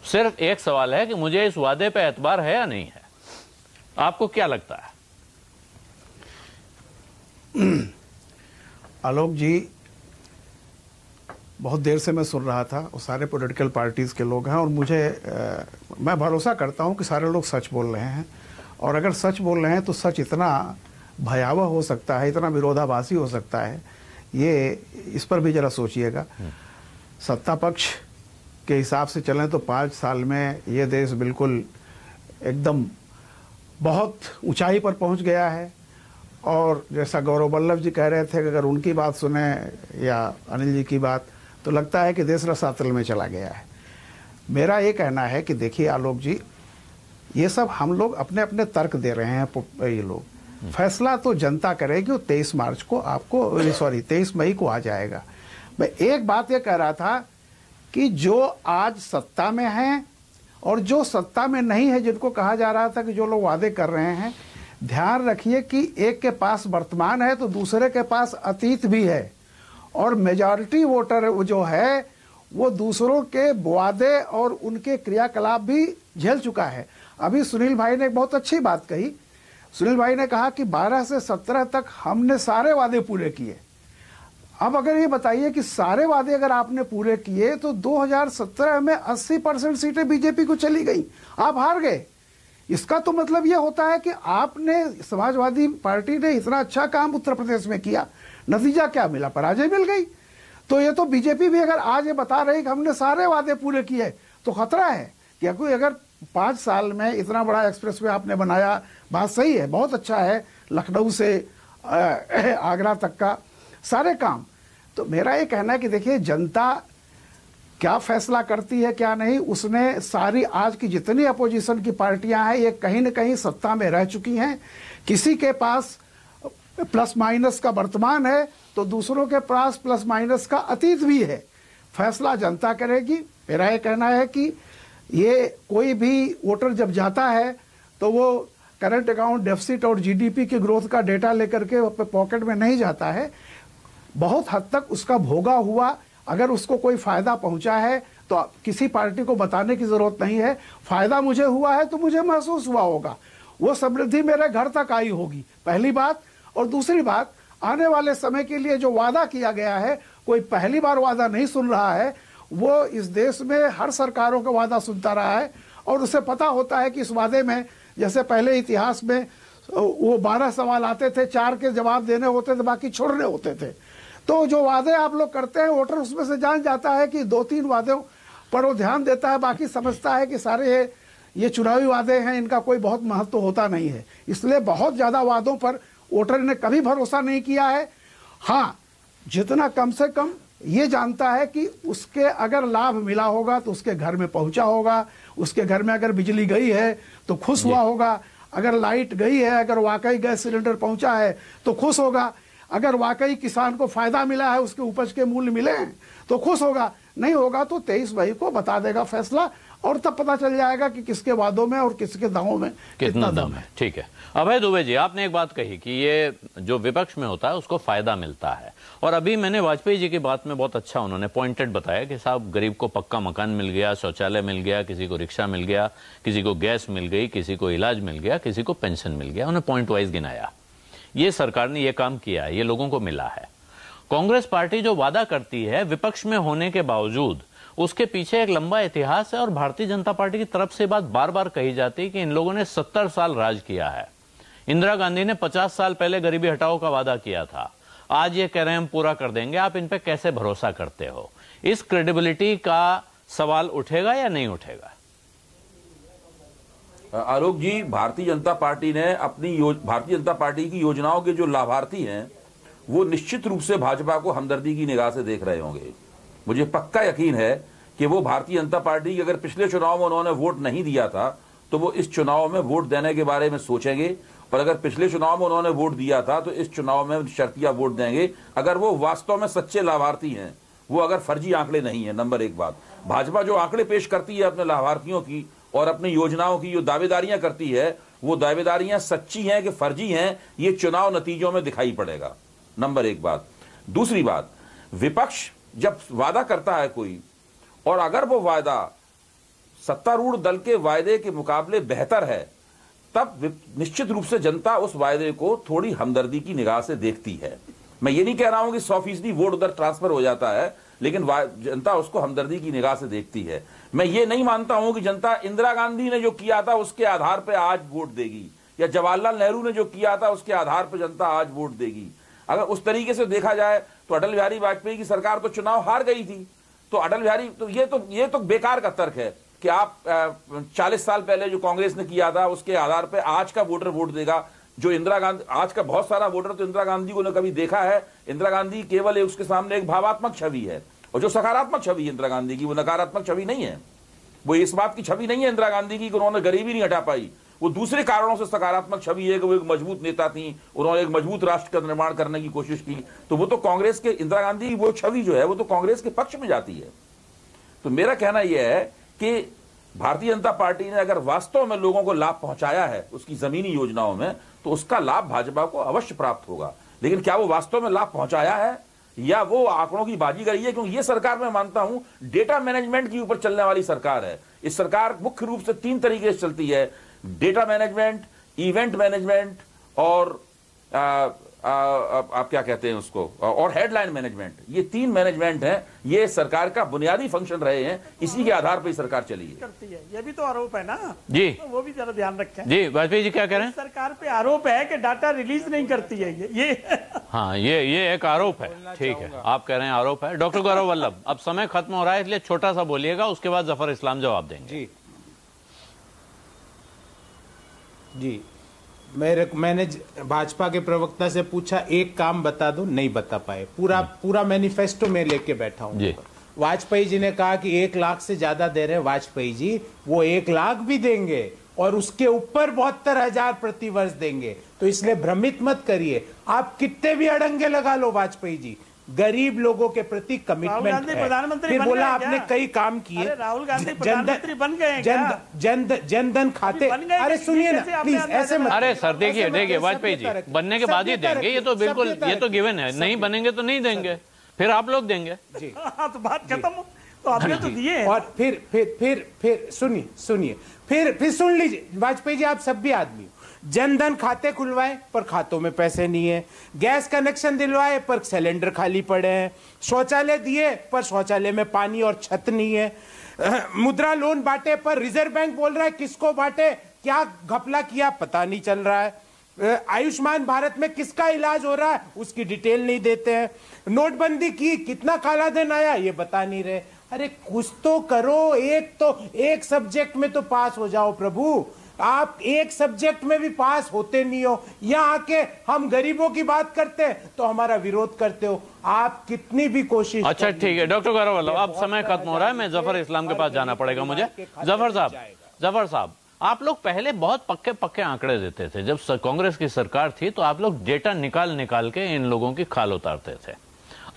A: सिर्फ एक सवाल है कि मुझे इस वादे पे एतबार है या नहीं है। आपको क्या लगता है?
F: आलोक जी, बहुत देर से मैं सुन रहा था, वो सारे पॉलिटिकल पार्टीज के लोग हैं, और मैं भरोसा करता हूं कि सारे लोग सच बोल रहे हैं। और अगर सच बोल रहे हैं तो सच इतना भयावह हो सकता है, इतना विरोधाभासी हो सकता है, ये इस पर भी जरा सोचिएगा। सत्ता पक्ष के हिसाब से चलें तो 5 साल में ये देश बिल्कुल एकदम बहुत ऊंचाई पर पहुंच गया है। और जैसा गौरव वल्लभ जी कह रहे थे कि अगर उनकी बात सुने या अनिल जी की बात, तो लगता है कि देश रसातल में चला गया है। मेरा ये कहना है कि देखिए आलोक जी, ये सब हम लोग अपने अपने तर्क दे रहे हैं। ये लोग फैसला तो जनता करेगी, 23 मई को आ जाएगा। मैं एक बात ये कह रहा था कि जो आज सत्ता में हैं और जो सत्ता में नहीं है, जिनको कहा जा रहा था कि जो लोग वादे कर रहे हैं, ध्यान रखिए कि एक के पास वर्तमान है तो दूसरे के पास अतीत भी है। और मेजॉरिटी वोटर जो है वो दूसरों के वादे और उनके क्रियाकलाप भी झेल चुका है। अभी सुनील भाई ने एक बहुत अच्छी बात कही। सुनील भाई ने कहा कि 12 से 17 तक हमने सारे वादे पूरे किए। अब अगर ये बताइए कि सारे वादे अगर आपने पूरे किए तो 2017 में 80% सीटें बीजेपी को चली गई, आप हार गए। इसका तो मतलब यह होता है कि आपने, समाजवादी पार्टी ने इतना अच्छा काम उत्तर प्रदेश में किया, नतीजा क्या मिला, पराजय मिल गई। तो ये तो बीजेपी भी अगर आज ये बता रही कि हमने सारे वादे पूरे किए तो खतरा है। क्योंकि अगर 5 साल में इतना बड़ा एक्सप्रेसवे आपने बनाया, बात सही है, बहुत अच्छा है, लखनऊ से आगरा तक का सारे काम। तो मेरा ये कहना है कि देखिए, जनता क्या फैसला करती है क्या नहीं, उसने सारी आज की जितनी अपोजिशन की पार्टियां हैं ये कहीं न कहीं सत्ता में रह चुकी हैं। किसी के पास प्लस माइनस का वर्तमान है तो दूसरों के पास प्लस माइनस का अतीत भी है। फैसला जनता करेगी। मेरा ये कहना है कि ये कोई भी वोटर जब जाता है तो वो करंट अकाउंट डेफिसिट और जीडीपी की ग्रोथ का डेटा लेकर के पॉकेट में नहीं जाता है। बहुत हद तक उसका भोगा हुआ अगर उसको कोई फायदा पहुंचा है तो किसी पार्टी को बताने की जरूरत नहीं है। फायदा मुझे हुआ है तो मुझे महसूस हुआ होगा, वो समृद्धि मेरे घर तक आई होगी, पहली बात। और दूसरी बात, आने वाले समय के लिए जो वादा किया गया है, कोई पहली बार वादा नहीं सुन रहा है, वो इस देश में हर सरकारों का वादा सुनता रहा है और उसे पता होता है कि इस वादे में, जैसे पहले इतिहास में वो 12 सवाल आते थे, 4 के जवाब देने होते थे, बाकी छोड़ने होते थे। तो जो वादे आप लोग करते हैं, वोटर उसमें से जान जाता है कि 2-3 वादों पर वो ध्यान देता है, बाकी समझता है कि सारे ये चुनावी वादे हैं, इनका कोई बहुत महत्व होता नहीं है। इसलिए बहुत ज्यादा वादों पर वोटर ने कभी भरोसा नहीं किया है। हाँ, जितना कम से कम ये जानता है कि उसके अगर लाभ मिला होगा तो उसके घर में पहुंचा होगा, उसके घर में अगर बिजली गई है तो खुश हुआ होगा, अगर लाइट गई है, अगर वाकई गैस सिलेंडर पहुंचा है तो खुश होगा, अगर वाकई किसान को फायदा मिला है, उसके उपज के मूल्य मिले हैं तो खुश होगा। नहीं होगा तो 23 मई को बता देगा फैसला, और तब पता चल जाएगा कि किसके वादों में और किसके दावों में कितना दम है।
A: ठीक है। अभय दुबे जी, आपने एक बात कही कि ये जो विपक्ष में होता है उसको फायदा मिलता है, और अभी मैंने वाजपेयी जी की बात में बहुत अच्छा उन्होंने पॉइंटेड बताया कि साहब गरीब को पक्का मकान मिल गया, शौचालय मिल गया, किसी को रिक्शा मिल गया, किसी को गैस मिल गई, किसी को इलाज मिल गया, किसी को पेंशन मिल गया। उन्होंने पॉइंट वाइज गिनाया, ये सरकार ने ये काम किया है, ये लोगों को मिला है। कांग्रेस पार्टी जो वादा करती है विपक्ष में होने के बावजूद, उसके पीछे एक लंबा इतिहास है, और भारतीय जनता पार्टी की तरफ से बात बार बार कही जाती है कि इन लोगों ने 70 साल राज किया है। इंदिरा गांधी ने 50 साल पहले गरीबी हटाओ का वादा किया था, आज ये कह रहे हैं हम पूरा कर देंगे। आप इन पे कैसे भरोसा करते हो? इस क्रेडिबिलिटी का सवाल उठेगा या नहीं उठेगा?
G: आलोक जी, भारतीय जनता पार्टी ने भारतीय जनता पार्टी की योजनाओं के जो लाभार्थी हैं वो निश्चित रूप से भाजपा को हमदर्दी की निगाह से देख रहे होंगे। मुझे पक्का यकीन है कि वो भारतीय जनता पार्टी, अगर पिछले चुनाव में उन्होंने वोट नहीं दिया था तो वो इस चुनाव में वोट देने के बारे में सोचेंगे, और अगर पिछले चुनाव में उन्होंने वोट दिया था तो इस चुनाव में शर्तिया वोट देंगे, अगर वो वास्तव में सच्चे लाभार्थी हैं, वो अगर फर्जी आंकड़े नहीं है। नंबर एक बात, भाजपा जो आंकड़े पेश करती है अपने लाभार्थियों की और अपनी योजनाओं की जो दावेदारियां करती है, वो दावेदारियां सच्ची हैं कि फर्जी हैं, ये चुनाव नतीजों में दिखाई पड़ेगा। नंबर एक बात। दूसरी बात, विपक्ष जब वादा करता है कोई, और अगर वो वादा सत्तारूढ़ दल के वायदे के मुकाबले बेहतर है, तब निश्चित रूप से जनता उस वायदे को थोड़ी हमदर्दी की निगाह से देखती है। मैं ये नहीं कह रहा हूं कि 100% वोट उधर ट्रांसफर हो जाता है, लेकिन जनता उसको हमदर्दी की निगाह से देखती है। मैं ये नहीं मानता हूं कि जनता इंदिरा गांधी ने जो किया था उसके आधार पर आज वोट देगी, या जवाहरलाल नेहरू ने जो किया था उसके आधार पर जनता आज वोट देगी। अगर उस तरीके से देखा जाए तो अटल बिहारी वाजपेयी की सरकार तो चुनाव हार गई थी, तो अटल बिहारी तो ये तो बेकार का तर्क है कि आप 40 साल पहले जो कांग्रेस ने किया था उसके आधार पर आज का वोटर वोट देगा। जो इंदिरा गांधी, आज का बहुत सारा वोटर तो इंदिरा गांधी को ने कभी देखा है। इंदिरा गांधी केवल उसके सामने एक भावात्मक छवि है, और जो सकारात्मक छवि है इंदिरा गांधी की, वो नकारात्मक छवि नहीं है। वो इस बात की छवि नहीं है इंदिरा गांधी की कि उन्होंने गरीबी नहीं हटा पाई, वो दूसरे कारणों से सकारात्मक छवि है कि वो एक मजबूत नेता थी, उन्होंने एक मजबूत राष्ट्र का निर्माण करने की कोशिश की। तो वो तो कांग्रेस के, इंदिरा गांधी की वो छवि जो है वो तो कांग्रेस के पक्ष में जाती है। तो मेरा कहना यह है कि भारतीय जनता पार्टी ने अगर वास्तव में लोगों को लाभ पहुंचाया है उसकी जमीनी योजनाओं में, तो उसका लाभ भाजपा को अवश्य प्राप्त होगा। लेकिन क्या वो वास्तव में लाभ पहुंचाया है या वो आंकड़ों की बाजीगरी है? क्योंकि ये सरकार, मैं मानता हूं, डेटा मैनेजमेंट के ऊपर चलने वाली सरकार है। इस सरकार मुख्य रूप से 3 तरीके से चलती है: डेटा मैनेजमेंट, इवेंट मैनेजमेंट, और आप क्या कहते हैं उसको, और हेडलाइन मैनेजमेंट। ये 3 मैनेजमेंट हैं, ये सरकार का बुनियादी फंक्शन रहे हैं, इसी के आधार पर सरकार चली है।
J: करती है, ये भी तो आरोप है ना
A: जी,
J: तो वो भी जरा ध्यान रखें।
A: जी वाजपेयी जी क्या कह रहे हैं?
J: सरकार पे आरोप है कि डाटा रिलीज नहीं करती है ये
A: हाँ, ये एक आरोप है। ठीक है, आप कह रहे हैं आरोप है। डॉक्टर गौरव वल्लभ, अब समय खत्म हो रहा है, इसलिए छोटा सा बोलिएगा, उसके बाद जफर इस्लाम जवाब देंगे।
I: जी, मैंने भाजपा के प्रवक्ता से पूछा एक काम बता दो, नहीं बता पाए। पूरा मैनिफेस्टो में लेके बैठा हूं। वाजपेयी जी ने कहा कि 1 लाख से ज्यादा दे रहे हैं वाजपेयी जी, वो 1 लाख भी देंगे और उसके ऊपर 72,000 प्रति वर्ष देंगे। तो इसलिए भ्रमित मत करिए, आप कितने भी अड़ंगे लगा लो वाजपेयी जी, गरीब लोगों के प्रति कमिटमेंट है।
J: प्रधानमंत्री
I: फिर बोला आपने कई काम किए,
J: राहुल गांधी प्रधानमंत्री बन गए,
I: जनधन खाते। अरे सुनिए ना प्लीज, ऐसे मत।
A: अरे सर देखिए वाजपेयी जी बनने के बाद ही देंगे, ये तो बिल्कुल, ये तो गिवन है। नहीं बनेंगे तो नहीं देंगे, फिर आप लोग देंगे।
J: जी तो बात खत्म। तो आपने तो दिए।
I: और फिर सुनिए, फिर सुन लीजिए वाजपेयी जी, आप सब भी आदमी, जनधन खाते खुलवाए पर खातों में पैसे नहीं है, गैस कनेक्शन दिलवाए पर सिलेंडर खाली पड़े हैं, शौचालय दिए पर शौचालय में पानी और छत नहीं है, मुद्रा लोन बांटे पर रिजर्व बैंक बोल रहा है किसको बांटे, क्या घपला किया पता नहीं चल रहा है, आयुष्मान भारत में किसका इलाज हो रहा है उसकी डिटेल नहीं देते हैं, नोटबंदी की कितना काला धन आया ये बता नहीं रहे। अरे कुछ तो करो, एक सब्जेक्ट में तो पास हो जाओ प्रभु, आप एक सब्जेक्ट में भी पास होते नहीं हो, यहाँ आके हम गरीबों की बात करते हैं तो हमारा विरोध करते हो, आप कितनी भी कोशिश।
A: अच्छा ठीक है डॉक्टर गौरव वल्लभ, अब समय खत्म हो रहा है, मैं जफर इस्लाम के पास जाना पड़ेगा मुझे। जफर साहब, आप लोग पहले बहुत पक्के आंकड़े देते थे, जब कांग्रेस की सरकार थी तो आप लोग डेटा निकाल के इन लोगों की खाल उतारते थे,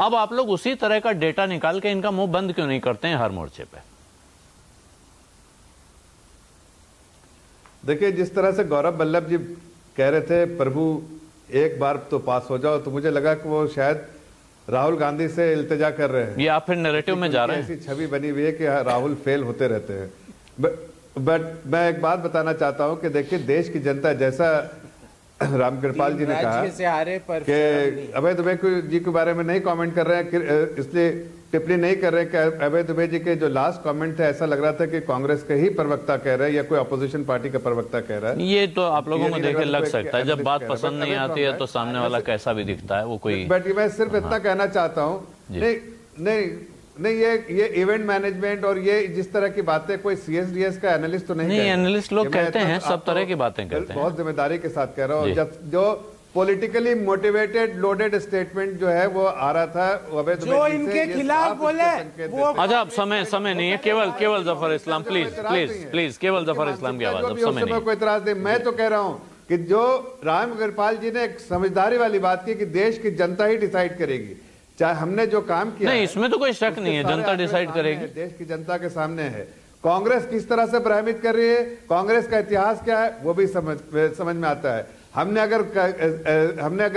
A: अब आप लोग उसी तरह का डेटा निकाल के इनका मुंह बंद क्यों नहीं करते हैं हर मोर्चे पे?
H: देखिए, जिस तरह से गौरव वल्लभ जी कह रहे थे प्रभु एक बार तो पास हो जाओ, तो मुझे लगा कि वो शायद राहुल गांधी से इल्तिजा कर रहे हैं,
A: ये आप फिर नैरेटिव में जा रहे हैं।
H: ऐसी छवि बनी हुई है कि राहुल फेल होते रहते हैं। बट मैं एक बात बताना चाहता हूं कि देखिए, देश की जनता, जैसा रामकृपाल जी ने कहा कि अभय दुबे जी के बारे में नहीं कमेंट कर रहे हैं, इसलिए टिप्पणी नहीं कर रहे हैं। अभय दुबे जी के जो लास्ट कमेंट थे, ऐसा लग रहा था कि कांग्रेस के ही प्रवक्ता कह रहे हैं या कोई अपोजिशन पार्टी का प्रवक्ता कह रहा है।
A: ये तो आप लोगों को देख के लग सकता है, जब बात पसंद नहीं आती है तो सामने वाला कैसा भी दिखता है वो कोई।
H: बट मैं सिर्फ इतना कहना चाहता हूँ, नहीं ये इवेंट मैनेजमेंट और ये जिस तरह की बातें, कोई सीएसडीएस का एनालिस्ट तो नहीं
A: एनालिस्ट लोग कहते हैं, सब तरह की बातें कहते हैं,
H: बहुत जिम्मेदारी के साथ कह रहा हूँ। जो पॉलिटिकली मोटिवेटेड लोडेड स्टेटमेंट जो है वो आ रहा था
I: जो इनके खिलाफ बोले वो।
A: अच्छा, समय नहीं है, केवल जफर इस्लाम, प्लीज केवल जफर इस्लाम की आवाज, अब समय नहीं।
H: कोई इतराज नहीं, मैं तो कह रहा हूँ कि जो रामकृपाल जी ने एक समझदारी वाली बात की कि देश की जनता ही डिसाइड करेगी, चाहे हमने जो काम किया
A: नहीं, इसमें तो कोई शक नहीं है, जनता डिसाइड करेगी,
H: देश की जनता के सामने है। कांग्रेस किस तरह से भ्रमित कर रही है, कांग्रेस का इतिहास क्या है वो भी समझ में आता है। हमने अगर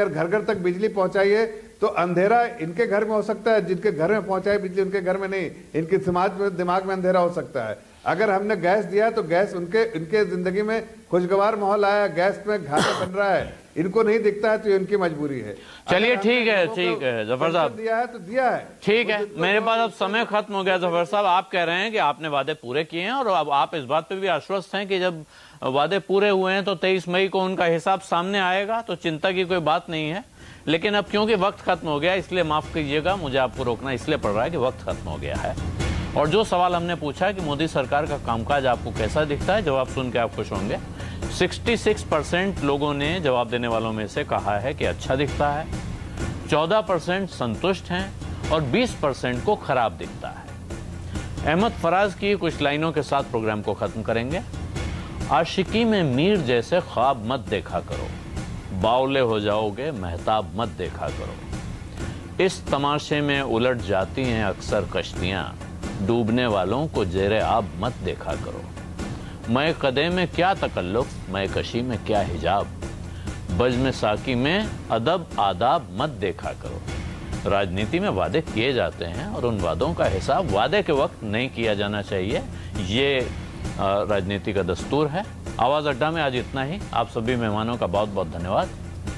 H: घर घर तक बिजली पहुंचाई है तो अंधेरा इनके घर में हो सकता है, जिनके घर में पहुंचाई बिजली उनके घर में नहीं, इनके दिमाग में अंधेरा हो सकता है। अगर हमने गैस दिया तो गैस उनके जिंदगी में खुशगवार माहौल आया, गैस में घाटा बन रहा है, इनको नहीं दिखता है तो इनकी मजबूरी है।
A: चलिए ठीक है जफर साहब,
H: दिया है तो दिया है,
A: ठीक है। मेरे पास अब समय खत्म हो गया। जफर साहब, आप कह रहे हैं कि आपने वादे पूरे किए हैं और अब आप इस बात पे भी आश्वस्त हैं कि जब वादे पूरे हुए हैं तो 23 मई को उनका हिसाब सामने आएगा, तो चिंता की कोई बात नहीं है। लेकिन अब क्योंकि वक्त खत्म हो गया, इसलिए माफ कीजिएगा, मुझे आपको रोकना इसलिए पड़ रहा है कि वक्त खत्म हो गया है। और जो सवाल हमने पूछा है कि मोदी सरकार का कामकाज आपको कैसा दिखता है, जवाब सुन के आप खुश होंगे। 66% लोगों ने जवाब देने वालों में से कहा है कि अच्छा दिखता है, 14% संतुष्ट हैं और 20% को खराब दिखता है। अहमद फराज की कुछ लाइनों के साथ प्रोग्राम को खत्म करेंगे। आशिकी में मीर जैसे ख्वाब मत देखा करो, बावले हो जाओगे महताब मत देखा करो। इस तमाशे में उलट जाती हैं अक्सर कश्तियां, डूबने वालों को जेरे आब मत देखा करो। मैं कदे में क्या तकल्लुफ, मैं कशी में क्या हिजाब, बज़्म साकी में अदब आदाब मत देखा करो। राजनीति में वादे किए जाते हैं और उन वादों का हिसाब वादे के वक्त नहीं किया जाना चाहिए, ये राजनीति का दस्तूर है। आवाज अड्डा में आज इतना ही। आप सभी मेहमानों का बहुत बहुत धन्यवाद,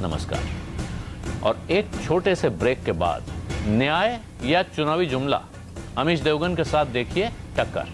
A: नमस्कार। और एक छोटे से ब्रेक के बाद न्याय या चुनावी जुमला अमीश देवगन के साथ देखिए टक्कर।